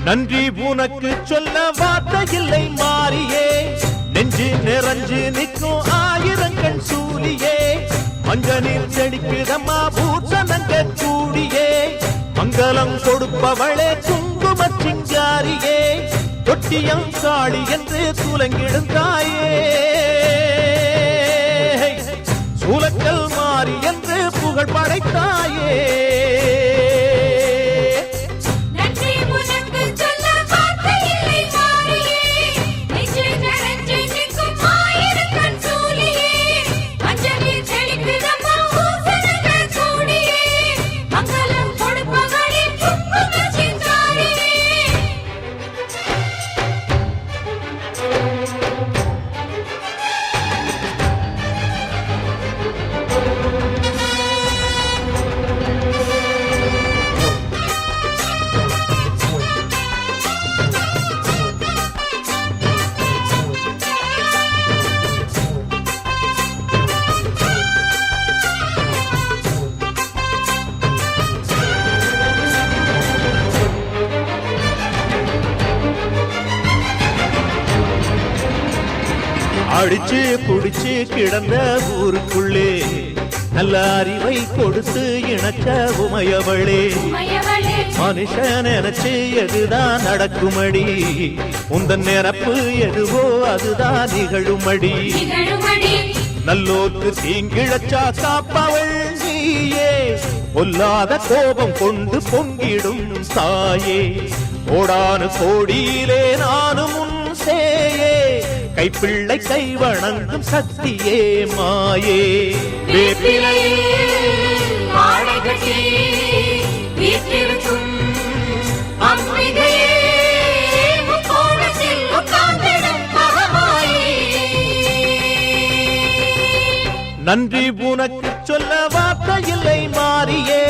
நன்றி உனக்கு சொல்ல வார்த்தை இல்லை மாறியே நெஞ்சு நிறைஞ்சு நிற்கும் ஆயிரங்கள் சூழியே மஞ்ச நீர் செடிக்குதம்மா பூசணங்க கூடியே மங்களம் கொடுப்பவளே குங்கும சிங்காரியே தொட்டியம் காளி என்று சூலங்கிடும் தாயே சூலக்கல் மாறி என்று புகழ் படைத்தாயே அடிச்சு புடிச்சு கிடந்த ஊருக்குள்ளே நல்ல அறிவை கொடுத்து இணக்க உமையவளே மனுஷன் நினைச்சு எதுதான் நடக்குமடி உந்தன் நிரப்பு எதுவோ அதுதான் நிகழுமடி நல்லோர்க்கு தீங்கிழச்சா காப்பவள் நீயே பொல்லாத கோபம் கொண்டு பொங்கிடும் தாயே கோடானு கோடியிலே நானும் உன் சேயே கைப்பிள்ளை கை வணங்கும் சக்தியே மாயே நன்றி உனக்கு சொல்ல வார்த்தை இல்லை மாறியே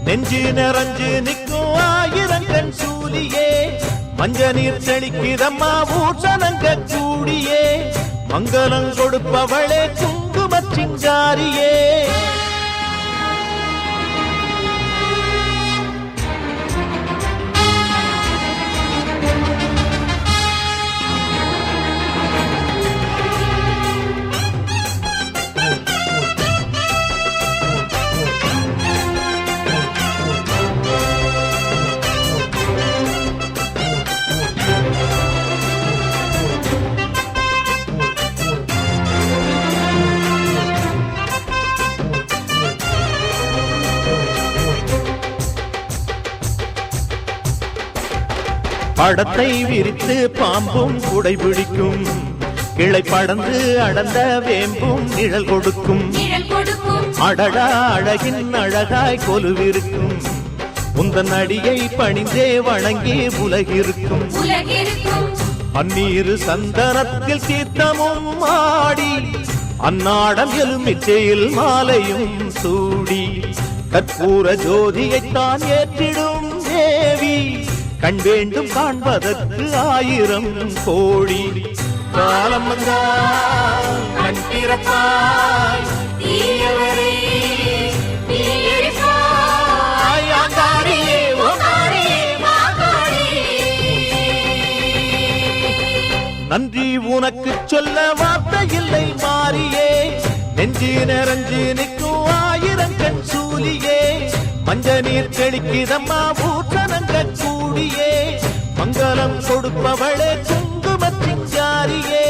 நெஞ்சு நிறைஞ்சு நிற்கும் ஆயிரங்கண் சூலியே மஞ்ச நீர் செழிக்குதம்மா பூசணங்க கூடியே மங்களம் கொடுப்பவளே குங்கும சிங்காரியே படத்தை விரித்து பாம்பும் குடைபிடிக்கும் கிளை படந்து அடர்ந்த வேம்பும் நிழல் கொடுக்கும் அடடா அழகின் அழகாய் கொலுவிருக்கும் உந்தன் அடியை பணிந்தே வணங்கி உலகிருக்கும் பன்னீரு சந்தனத்தில் தீர்த்தமும் ஆடி அன்னாடம் எலுமிச்சையில் மாலையும் சூடி கற்பூர ஜோதியைத்தான் ஏற்றிடும் தேவி கண் வேண்டும் காண்பதற்கு ஆயிரம் கோடி காலம் வந்தால் கண் திறப்பாய் தீயவரே நன்றி உனக்கு சொல்ல வார்த்தை இல்லை மாறியே நெஞ்சு நிறைஞ்சு நிற்கும் ஆயிரங்கண் சூலியே மஞ்ச நீர் செழிக்குதம்மா பூசணங்க கூடியே மங்களம் கொடுப்பவளே குங்கும சிங்காரியே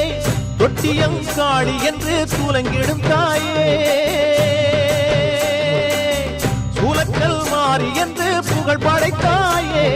தொட்டியம் காளி என்று சூலங்கிடும் தாயே சூலக்கல் மாறி என்று புகழ் படைத்தாயே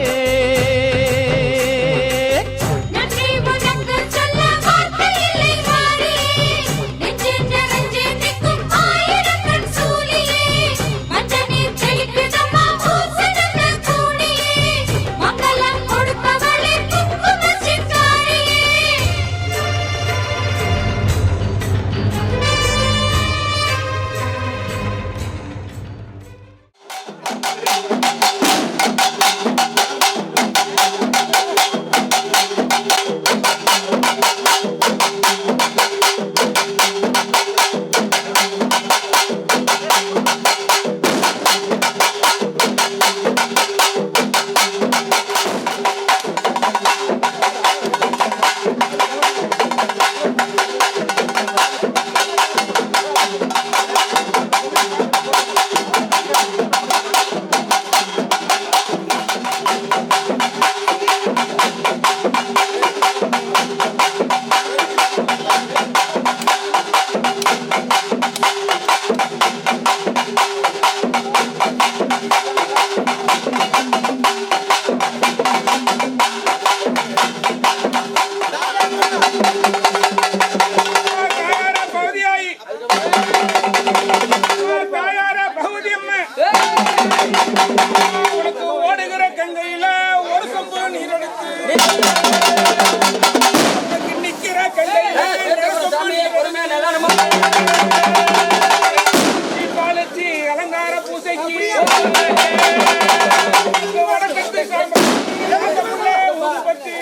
அலங்கார பூசைக்கு வணக்கத்தை ஊதுபத்தி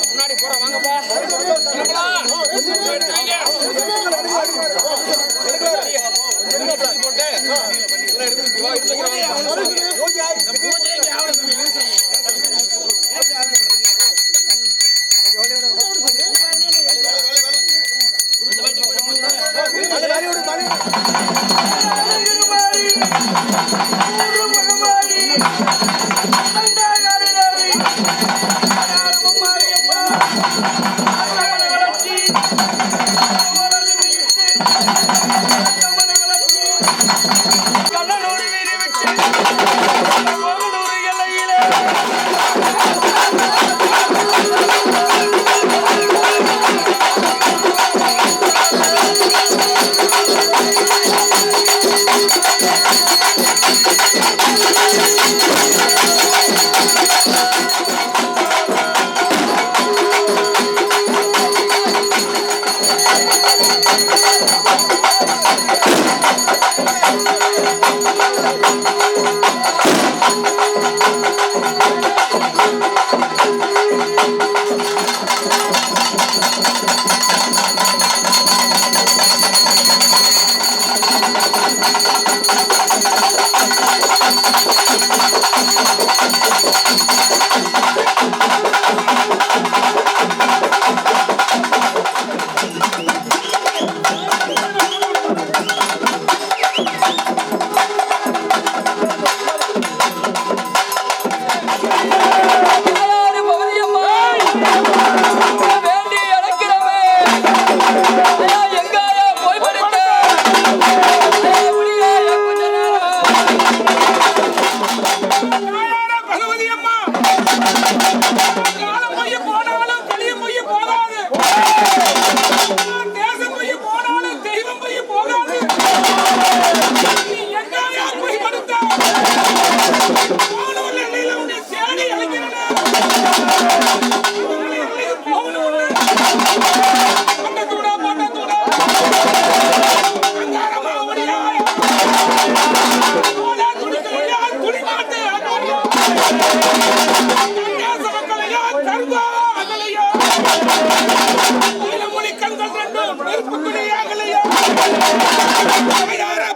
முன்னாடி போற வாங்கப்பா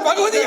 பகுதி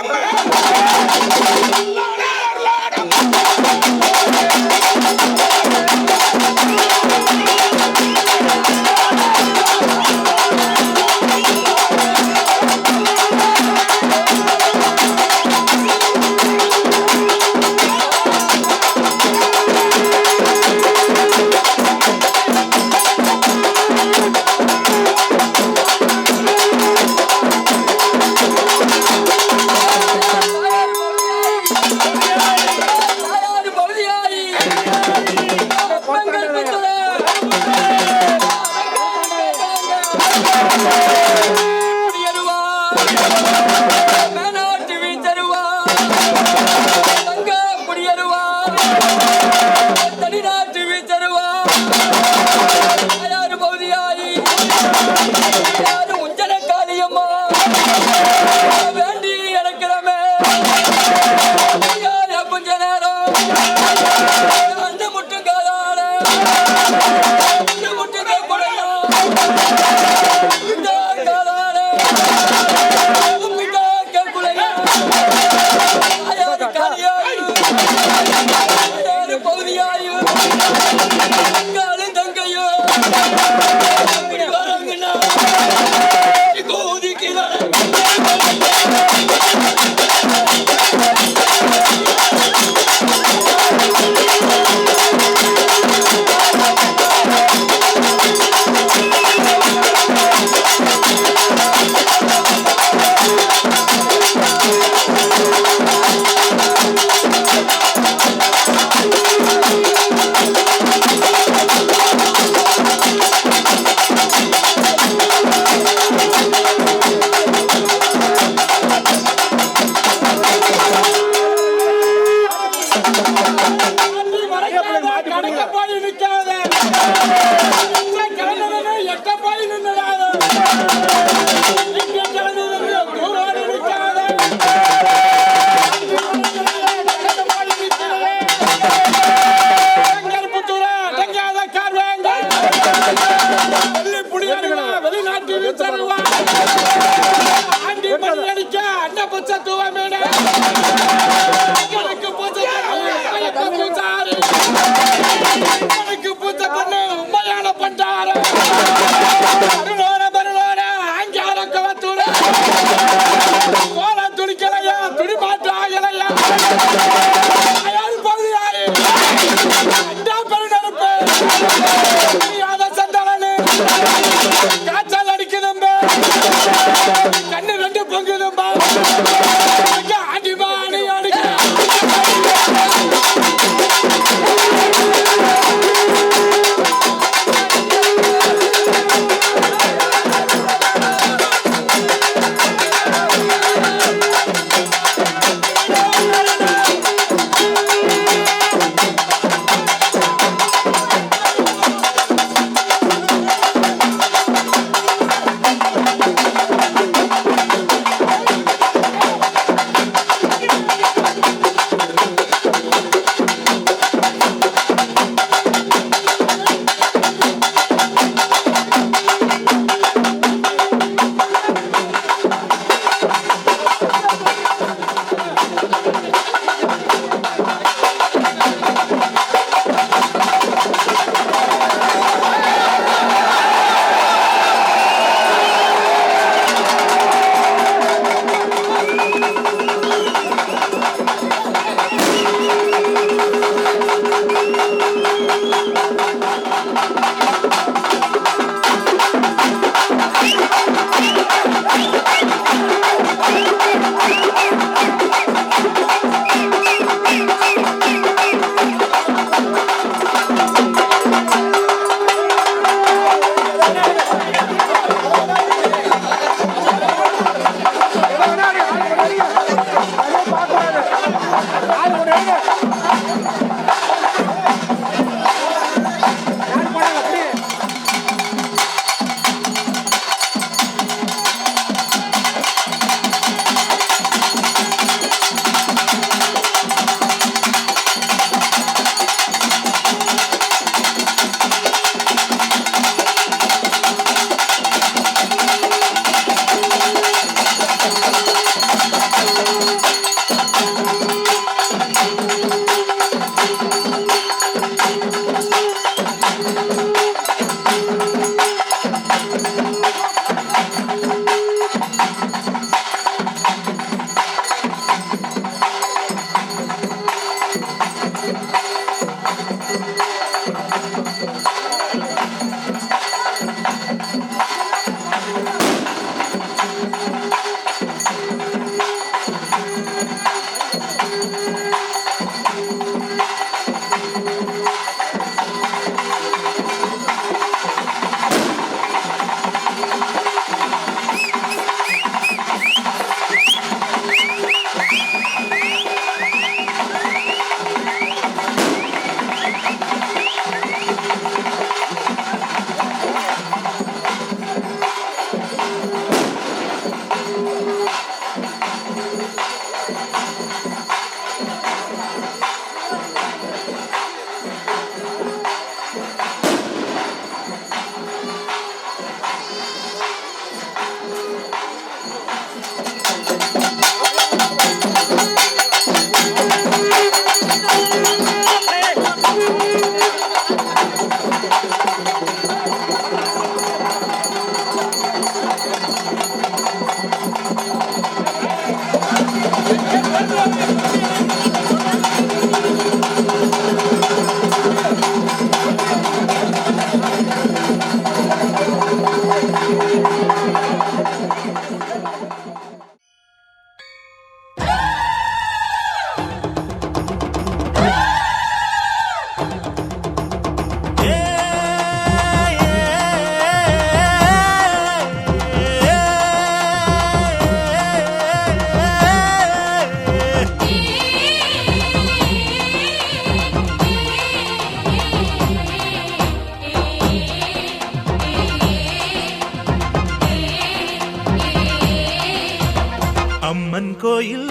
கோயில்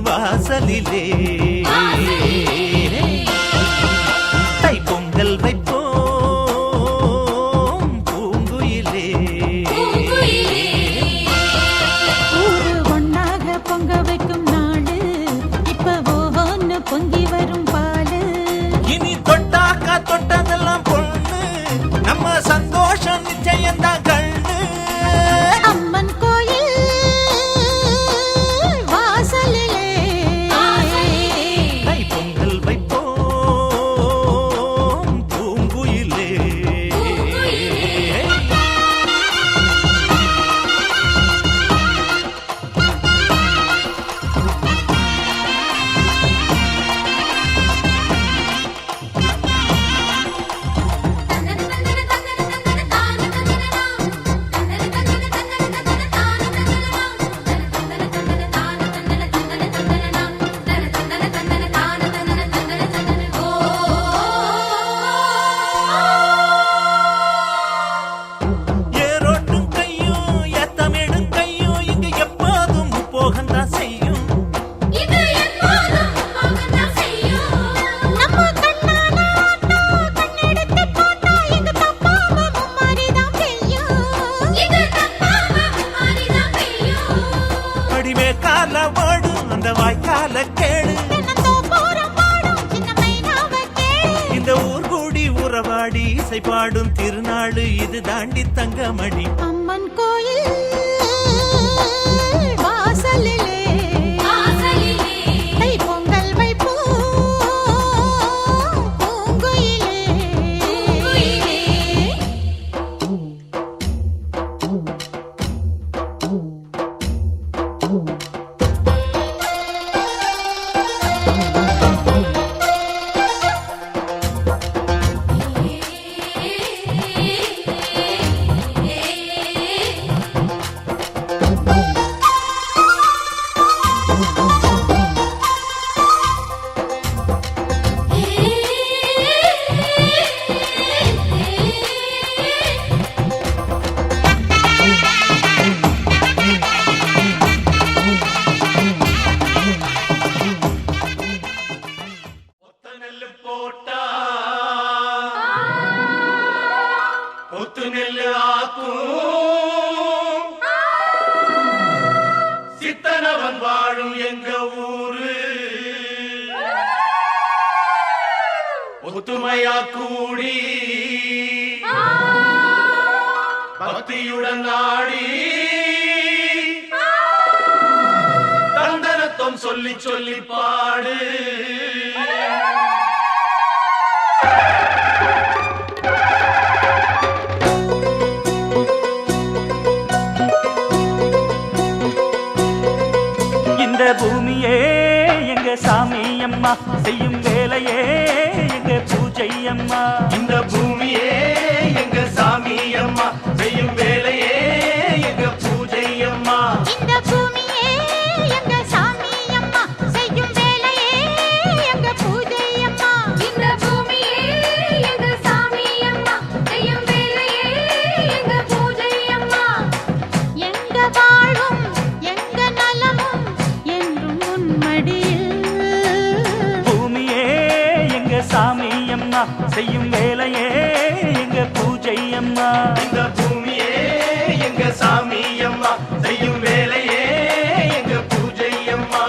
வாசலிலே தை பொங்கல் வைப்போம் பூங்குயிலே. ஊரு ஒன்னாக பொங்க வைக்கும் நாடு இப்ப ஒவ்வொன்னு பொங்கி வரும் பாலு. இனி தொட்டாக்கா தொட்டதெல்லாம் பொண்ணு நம்ம சந்தோஷம் நிச்சயம்தான் கண்ணு. அம்மன் கோயில் வாசலிலே தை பொங்கல் வைப்போம் பூங்குயிலே. ஏரோட்டும் கையும் ஏத்தமிடும் கையும் இங்கு எப்போதும் போகந்தான் செய்யும். நம்ம கண்ணால கண்ணெடுத்து பார்த்தா இது தப்பாம மும்மாரிதான் பெய்யும். அடிமே கால ஓடும் அந்த வாய்க்கால கேடு. தென்னந்தோப்புறம் பாடும் சின்ன மைனாவ கேளு. இந்த ஊர் கூடி உறவாடி இசை பாடும் திருநாடு இது தாண்டி தங்கமணி. அம்மன் கோயில் வாசலிலே தை பொங்கல் வைப்போம் பூங்குயிலே. நெல்லு போட்டா கொத்து நெல்லு ஆக்கும் சித்தனவன் வாழும் எங்க ஊரு ஒத்துமையா கூடி பக்தியுடன் ஆடி தந்தனத்தம் சொல்லி சொல்லி பாடு. இந்த பூமியே எங்க சாமி அம்மா செய்யும் வேலையே எங்க பூஜை அம்மா. இந்த பூமியே எங்க சாமி அம்மா செய்யும் வேலையே எங்க பூஜை அம்மா. இந்த பூமியே எங்க சாமி அம்மா செய்யும் வேலையே எங்க பூஜை அம்மா. இந்த பூமியே எங்க சாமி அம்மா செய்யும் வேலையே எங்க பூஜை அம்மா. எங்க வாழும் எங்க நலமும் என்றும் உன்மடியில். பூமியே எங்க சாமி அம்மா செய்யும் வேலையே எங்க பூஜை அம்மா. இந்த பூமியே எங்க சாமி அம்மா செய்யும் வேலையே எங்க பூஜை அம்மா.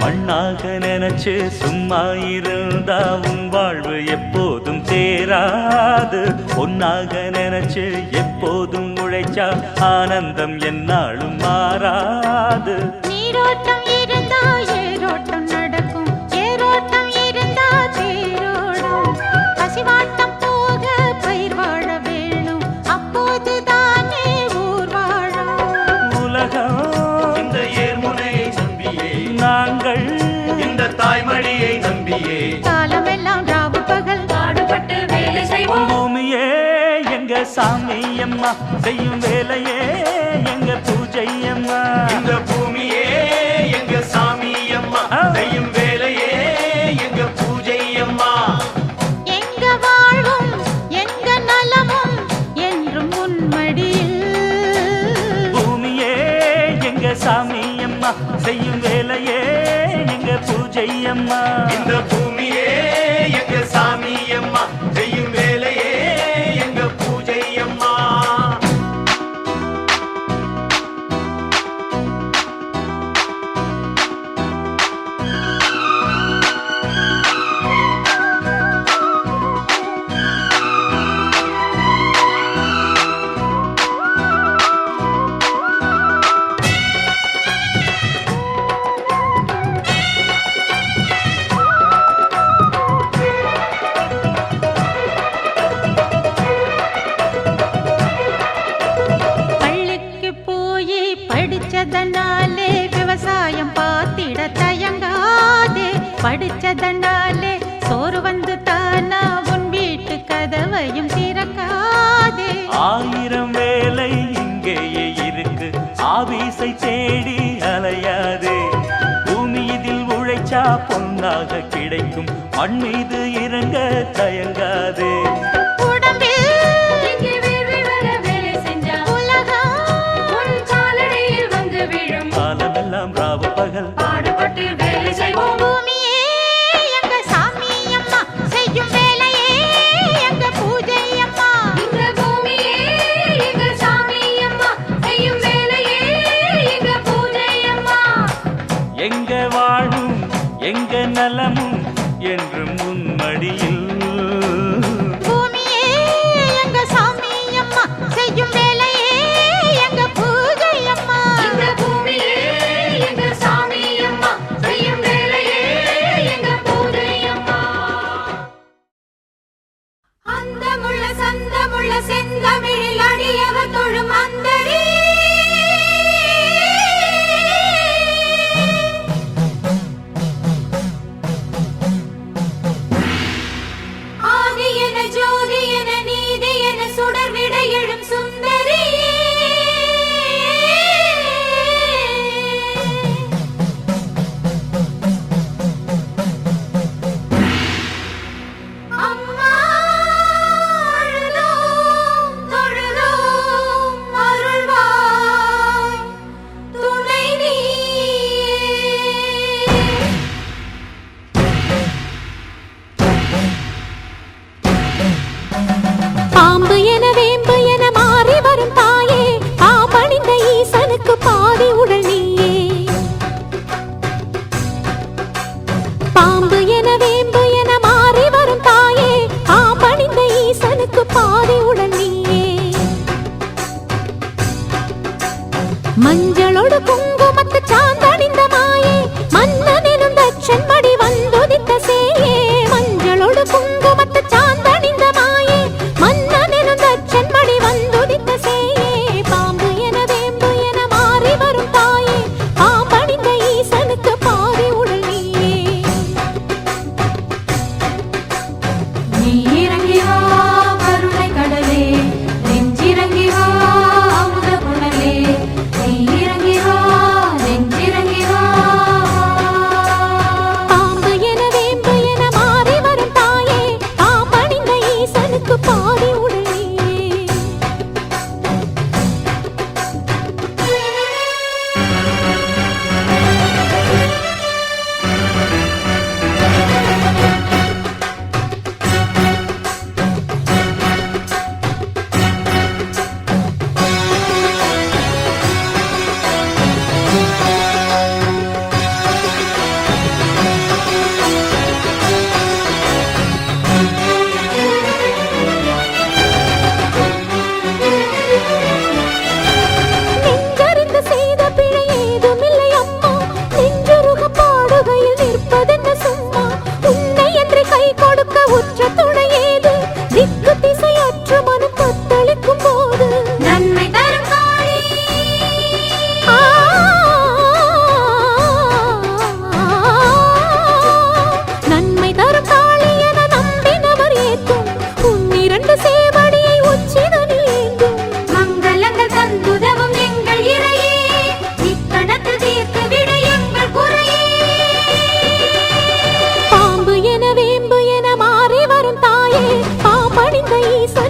மண்ணாக நினைச்சு சும்மா இருந்தா உன் வாழ்வு எப்போதும் தேராது. பொன்னாக நினைச்சு எப்போதும் உழைச்சா ஆனந்தம் என்னாலும் மாறாது. நீரோட்டம் இருந்தா ஏரோட்டம் நடக்கும். ஏரோட்டம் இருந்தா தேரோடும். பசிவாட்டம் போக பயிர் வாழ வேணும். அப்போதுதானே ஊர் வாழும். உலகம் இந்த ஏர்ம எங்க சாமி அம்மா செய்யும் வேலையே எங்க பூஜை அம்மா இந்த பூமியே எங்க சாமி அம்மா செய்யும் வேலையே எங்க பூஜை அம்மா எங்க வாழ்வும் எங்க நலமும் என்றும் உன்மடியில் பூமியே எங்க சாமி அம்மா செய்யும் வேலையே எங்க பூஜை அம்மா இந்த பூமியே எங்க சாமி அம்மா செய்யும் வேலையே எங்க பூஜை அம்மா பள்ளிக்கு போய் படிச்சதனாலே விவசாயம் பார்த்திட தயங்காதே படிச்சதனாலே சோறு வந்து தானா உன் வீட்டு கதவையும் திறக்காதே 1000 வேலை இங்கேயே இருக்கு ஆபீஸை தேடி அலையாதே பூமி இதில் உழைச்சா பொன்னாக கிடைக்கும் மண் மீது இறங்க தயங்காதே உடம்பில் உலகம் உன் காலடியில் வந்து விழும் காலமெல்லாம் ராவு பகல் பாடுபட்டு வேலை செய்வோம் பூமியே எங்க சாமி அம்மா செய்யும் வேலையே எங்க பூஜை அம்மா இந்த பூமியே எங்க சாமி அம்மா செய்யும் வேலையே எங்க பூஜை அம்மா எங்க வாழும் எங்க நலமும் என்றும் உன்மடியில் பூமியே எங்க சாமி அம்மா செய்யும் வேலையே எங்க பூஜை அம்மா இந்த பூமியே எங்க சாமி அம்மா செய்யும் வேலையே எங்க பூஜை அம்மா அந்தமுள்ள சந்தமுள்ள செந்தமிழில் அடியவர் தொழும் அந்தரி ஆதி என ஜோதி என நீதி என சுடர் விட எழும் சுந்தரி அம்மா அழுதோம் தொழுதோம்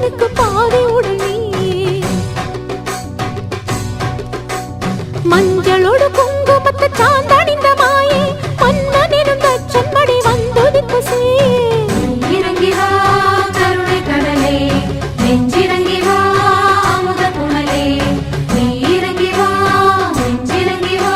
அவனுக்கு பாதி உடல் நீயே. மஞ்சளோடு குங்குமத்து சாந்தணிந்த மாயே மன்னனிருந்த செம்மடி வந்துதிப்பு செய்யே. இறங்கி வா கருணை கடலே நெஞ்சிறங்கி வா அமுத புனலே நீ இறங்கி வா நெஞ்சிறங்கி வா.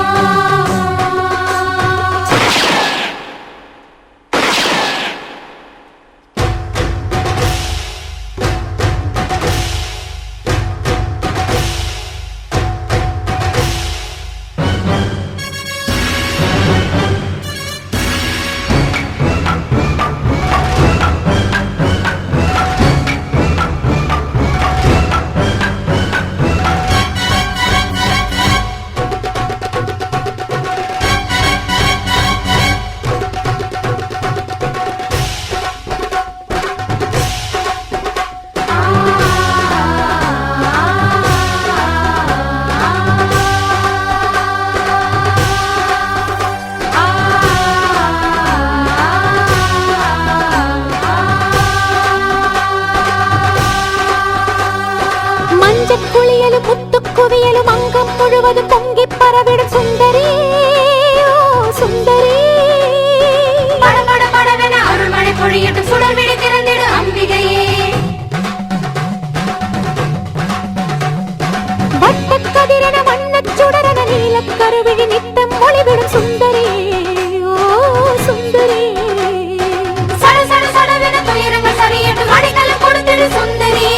குளியலும் முத்துக்குவியலும் அங்கம் முழுவதும் பொங்கி பரவிடும் சுந்தரி சுந்தரி. படபட படவென அருள்மழை பொழியட்டும் சுடர் விழி திறந்திடு அம்பிகையே. வட்டக்கதிரென வண்ணச் சுடரென நீலக் கருவிழி நித்தம் ஒளிவிடும் சுந்தரி ஓ சுந்தரி. சட சட சடவென துயரங்கள் சரியட்டும் அடிக்கலம் கொடுத்திடு சுந்தரியே.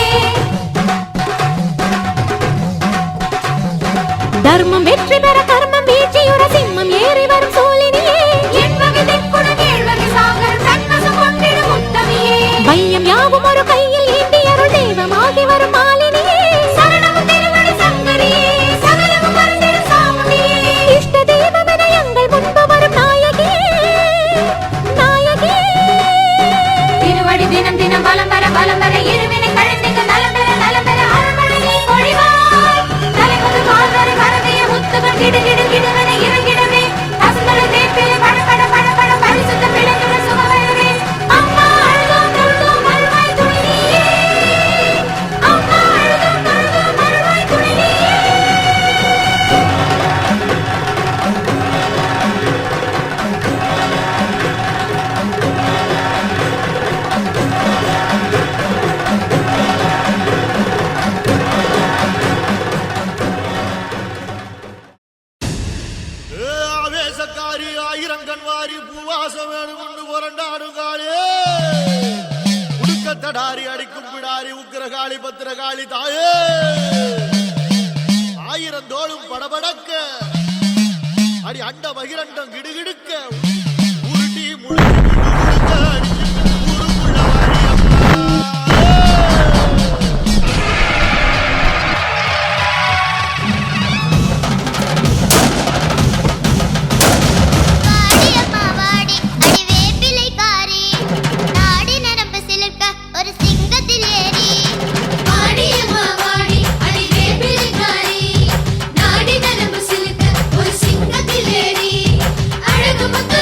தர்மம் வெற்றி பெற கர்மம் வீழ்ச்சியுற சிம்மம் ஏறி வரும் சோழினியே. என் வகை திக்குட கேள்வகை சாகர் தன்வசம் கொண்டிடும் உத்தமியே. பையம் யாவும் ஒரு கையில் ஈட்டி அருள் தெய்வமாகி வரும் மாலினியே. சரணமும் திருவடி சங்கரியே சகலமும் மறந்திடும் சாமுண்டியே. இஷ்ட தெய்வமென எங்கள் முன்பு வரும் நாயகியே நாயகியே. திருவடி தினம் தினம் பலம் வர இருவினை கழிந்திங்க நலம் பெற அருள்மழை நீ பொழிவாய். தலைமுது கால்வரை கரவைய முத்துகள் கிடு கிடு கிடுவென இறங்கிடவே. பசுந்தலை தேப்பிலே படபட படபட பரிசுத்த பிள்ளைகள சுகவரவே. அம்மா அழுதோம் தொழுதோம் அருள்வாய் துணை நீயே. அம்மா அழுதோம் தொழுதோம் அருள்வாய் துணை நீயே. ஆவேசக்காரி ஆயிரங்கண்வாரி பூவாசம் வேணும் கொண்டு புரண்டாடும் காளி உடுக்கத்தடாரி அடிக்கும் பிடாரி உக்கிரகாளி பத்திரகாளி தாயே. ஆயிரம் தோளும் படபடக்க அடி அண்ட பகிரண்டம் கிடுகிடுக்க உருட்டி முழுக்க அழகு முத்து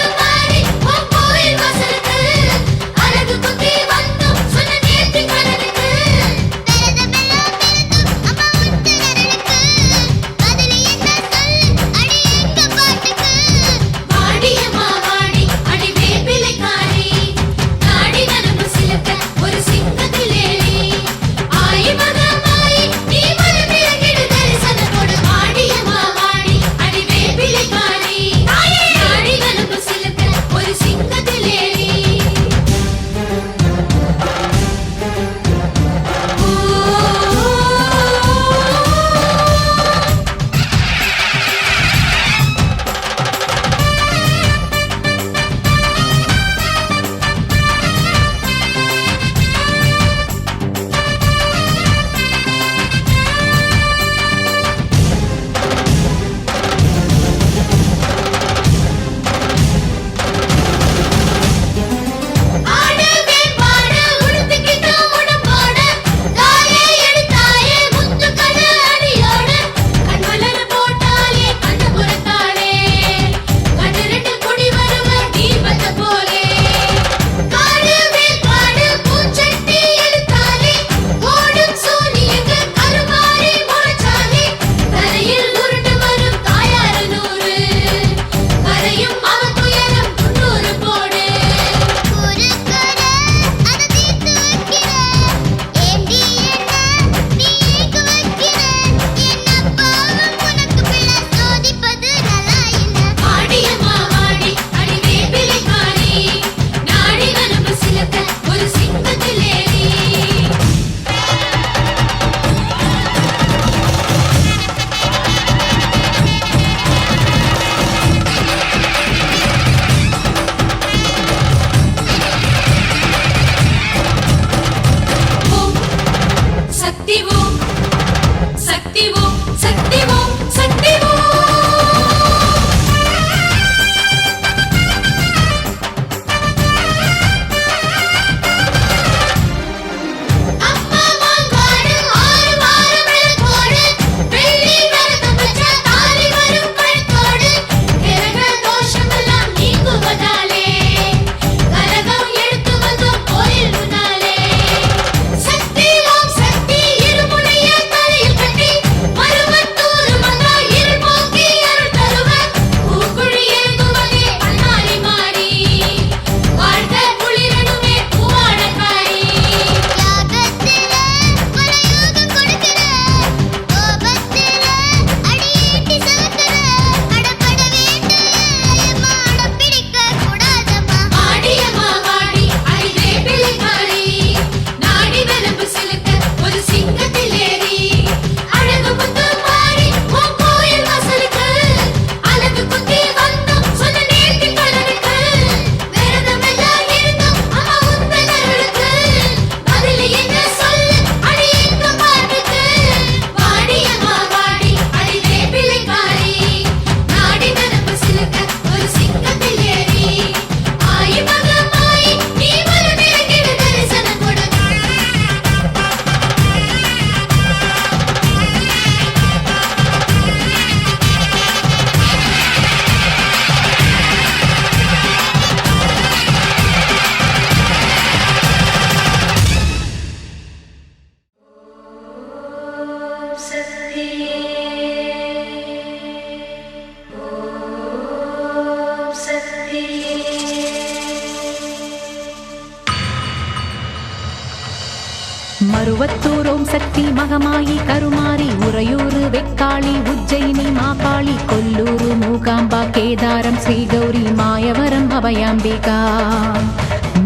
மருவத்தூர் ஓம் சக்தி மகமாயி கருமாரி உறையூர் வெக்காளி உஜ்ஜயினி மாகாளி கொல்லூர் மூகாம்பா கேதாரம் ஸ்ரீகௌரி மாயவரம் அபயாம்பிகா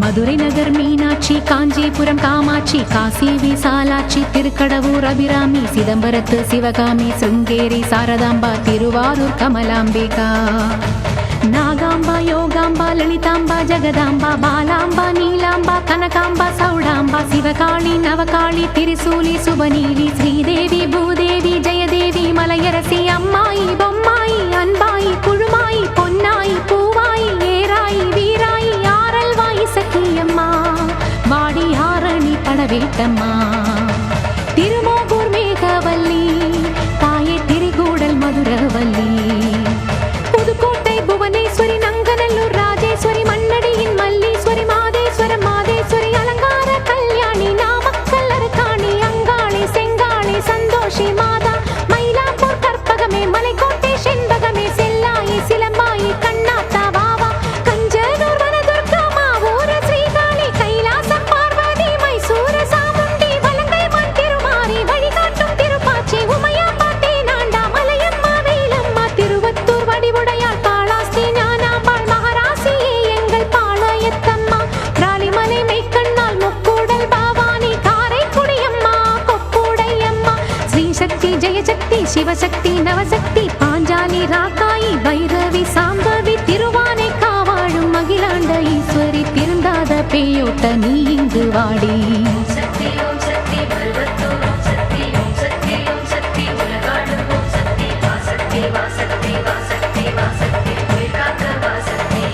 மதுரை நகர் மீனாட்சி காஞ்சிபுரம் காமாட்சி காசி விசாலாட்சி திருக்கடவூர் அபிராமி சிதம்பரத்து சிவகாமி சிருங்கேரி சாரதாம்பா திருவாரூர் கமலாம்பிகா நாகாம்பா யோகாம்பா லலிதாம்பா ஜெகதாம்பா பாலாம்பா நீலாம்பா கனகாம்பா சௌடாம்பா சிவகாளி நவகாளி திரிசூலி சுபநீலி ஸ்ரீதேவி பூதேவி ஜெயதேவி மலையரசி அம்மாயி பொம்மாயி அன்பாயி குழுமாயி பொன்னாயி பூவாயி ஏராயி வீராயி ஆரல்வாயி சக்கியம்மா வாடி ஆரணி படவேட்டம்மா திருமோகூர் மேகவல்லி தாயே திரிகூடல் மதுரவல்லி புதுக்கோட்டை புவனேஸ்வரி நங்கநல்லூர் ராஜேஸ்வரி மண்ணடியின் மல்லீஸ்வரி மாதேஸ்வரம் மாதேஸ்வரி அலங்கார கல்யாணி நாமக்கல் அரக்காணி அங்காளி செங்காளி சந்தோஷி மாதா மயிலாப்பூர் கற்பகமே மலைக்கோட்டை செண்பகமே செல்லாயி சிலம்பாயி கண்ணாத்தா வாவா கஞ்சனூர் வனதுர்கா மாவூர ஸ்ரீகாளி கைலாசம் பார்வதி மைசூர சாமுண்டி வலங்கை மான் திருமாரி வழிகாட்டும் திருப்பாச்சி உமையாம்பா தேனாண்டா மலையம்மா வேலம்மா திருவத்தூர் வடிவுடையாள் காளாஸ்தி ஞானாம்பாள் மகாராசியே எங்கள் பாளையத்தம்மா ராலிமலை மெய்க்கண்ணால் முக்கூடல் பாவானி காரைக்குடியம்மா கொப்புடையம்மா ஸ்ரீசக்தி ஜெயசக்தி சிவசக்தி நவசக்தி பாஞ்சாலி ராக்காயி பைரவி சாம்பவி திருவானை காவாழும் அகிலாண்ட ஈஸ்வரி திருந்தாத பேயோட்ட நீ இங்கு வாடி சக்தி ஓம் சக்தி பருவத்தூர் ஓம் சக்தி ஓம் சக்தி ஓம் சக்தி உலகாடும் ஓம் சக்தி வாசக்தி வாசக்தி வாசக்தி வாசக்தி உயிர்காக்க வாசக்தி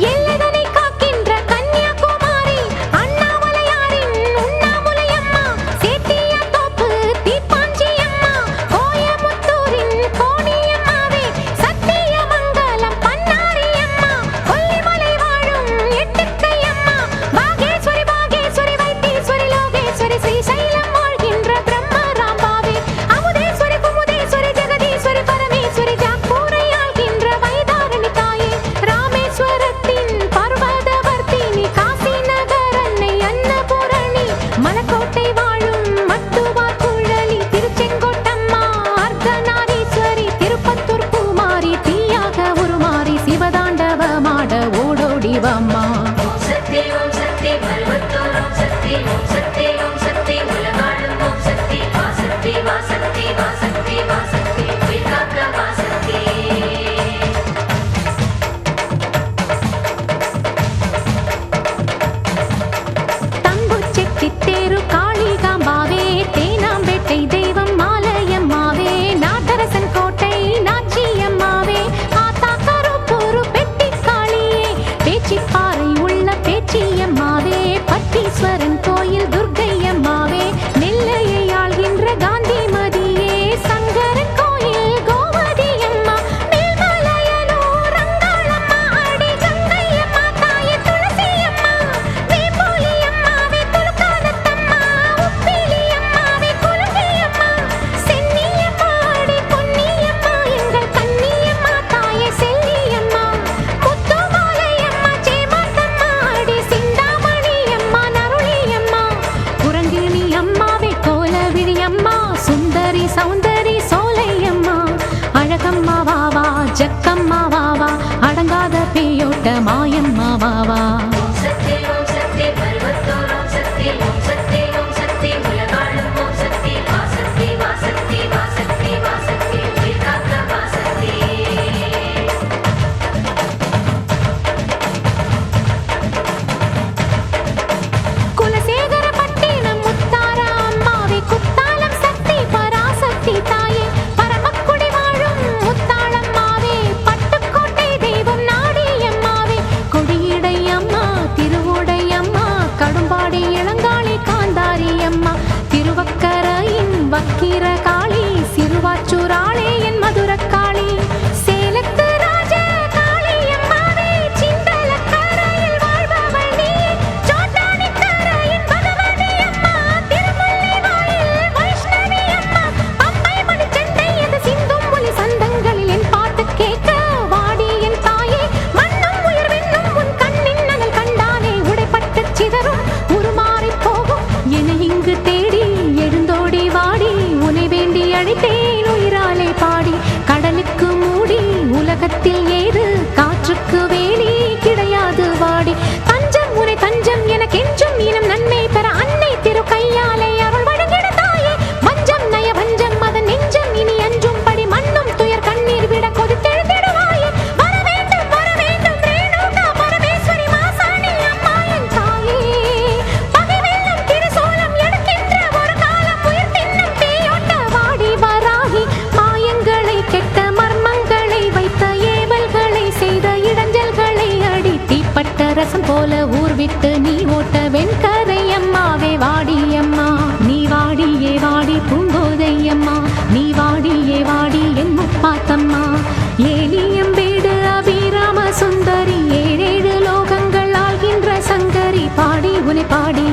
எல்லதனை காக்கின்ற கன்னியாகுமாரி அண்ணாமலையாரின் உண்ணாமுலையம்மா சேத்தியா தோப்பு தீப்பாஞ்சியம்மா கோயமுத்தூரின் கோணியம்மாவே சத்தியமங்கலம் பன்னாரியம்மா கொல்லிமலை வாழும் எட்டுக்கையம்மா பாகேஸ்வரி பாகேஸ்வரி வைத்தீஸ்வரி லோகேஸ்வரி ஸ்ரீசைலம் வாழ்கின்ற பிரம்மராம்பாவே அமுதேஸ்வரி குமுதேஸ்வரி ஜெகதீஸ்வரி பரமேஸ்வரி ஜாக்கூரை ஆள்கின்ற வைதாரணி தாயே ராமேஸ்வரத்தின் பர்வதவர்த்தினி காசி நகர் அன்னை அன்னபூரணி மலக்கோட்டை வாழும் மட்டுவார் குழலி திருச்செங்கோட்டம்மா அர்த்தநாரீஸ்வரி திருப்பத்தூர் பூமாரி தீயாக உருமாறி சிவதாண்டவமாட ஓடோடி வாம்மா ஓம் சக்தி பருவத்தூர் ஓம் சக்தி ஓம் சக்தி ஓம் சக்தி உலகாடும் ஓம் சக்தி வாசக்தி வாசக்தி வாசக்தி வாசக்தி உயிர்காக்க வாசக்தி தம்புச்செட்டித்தேரு காளிகாம்பாவே தேனாம்பேட்டை தெய்வம் மாலையம்மாவே நாட்டரசன் கோட்டை நாச்சியம்மாவே ஆத்தாக்கருப்பூரு பெட்டிக்காளியே பேச்சிப்பாறை உள்ள பேச்சியம்மாவே பட்டீஸ்வரன் கோயில் துர்க்கையம்மாவே நெல்லையை ஆள்கின்ற காந்திமதியே சங்கரன் கோயில் கோமதியம்மா மேல்மலையனூர் அங்காளம்மா அடி கங்கையம்மா தாயே துளசியம்மா வேப்போலியம்மாவே துலுக்கானத்தம்மா உப்பிலியம்மாவே குலுங்கியம்மா சென்னியம்மா அடி பொன்னியம்மா எங்கள் கன்னியம்மா தாயே செல்லியம்மா முத்துமாலையம்மா சேமாத்தம்மா அடி சிந்தாமணியம்மா நருளியம்மா குரங்கிணி அம்மாவே கோலவிழியம்மா சுந்தரி சௌந்தரி சோலையம்மா அழகம்மா வாவா ஜக்கம்மா வாவா அடங்காத பேயோட்ட மாயம்மா வாவா ஓம் சக்தி பருவத்தூர் ஓம் சக்தி ஓம் சக்தி ஓம் சக்தி உலகாடும் ஓம் சக்தி வாசக்தி வாசக்தி வாசக்தி வாசக்தி உயிர்காக்க வாசக்தி குலசேகரப்பட்டினம் முத்தார அம்மாவே குத்தாலம் சக்தி பராசக்தி தாயே பரமக்குடி வாழும் முத்தாளம்மாவே பட்டுக்கோட்டை தெய்வம் நாடியம்மாவே கொடியடை அம்மா திருவுடை அம்மா கடும்பாடி இளங்காளி காந்தாரி அம்மா திருவக்கரையின் வக்கிர காளி சிறுவாச்சூராளே என் மதுரக்காளி சேலத்து ராஜ காளியம்மாவே சிந்தலக்கரையில் வாழ்பவள் நீ பாதரசம் போல ஊர் விட்டு நீ ஓட்ட வெண்கரை அம்மாவே வாடியம்மா நீ வாடியே வாடி பூங்கோதையம்மா நீ வாடியே வாடி என் முப்பாத்தம்மா ஏனியம்பேடு அபிராம சுந்தரி ஏழேழு லோகங்கள் ஆகின்ற சங்கரி பாடி உனை பாடி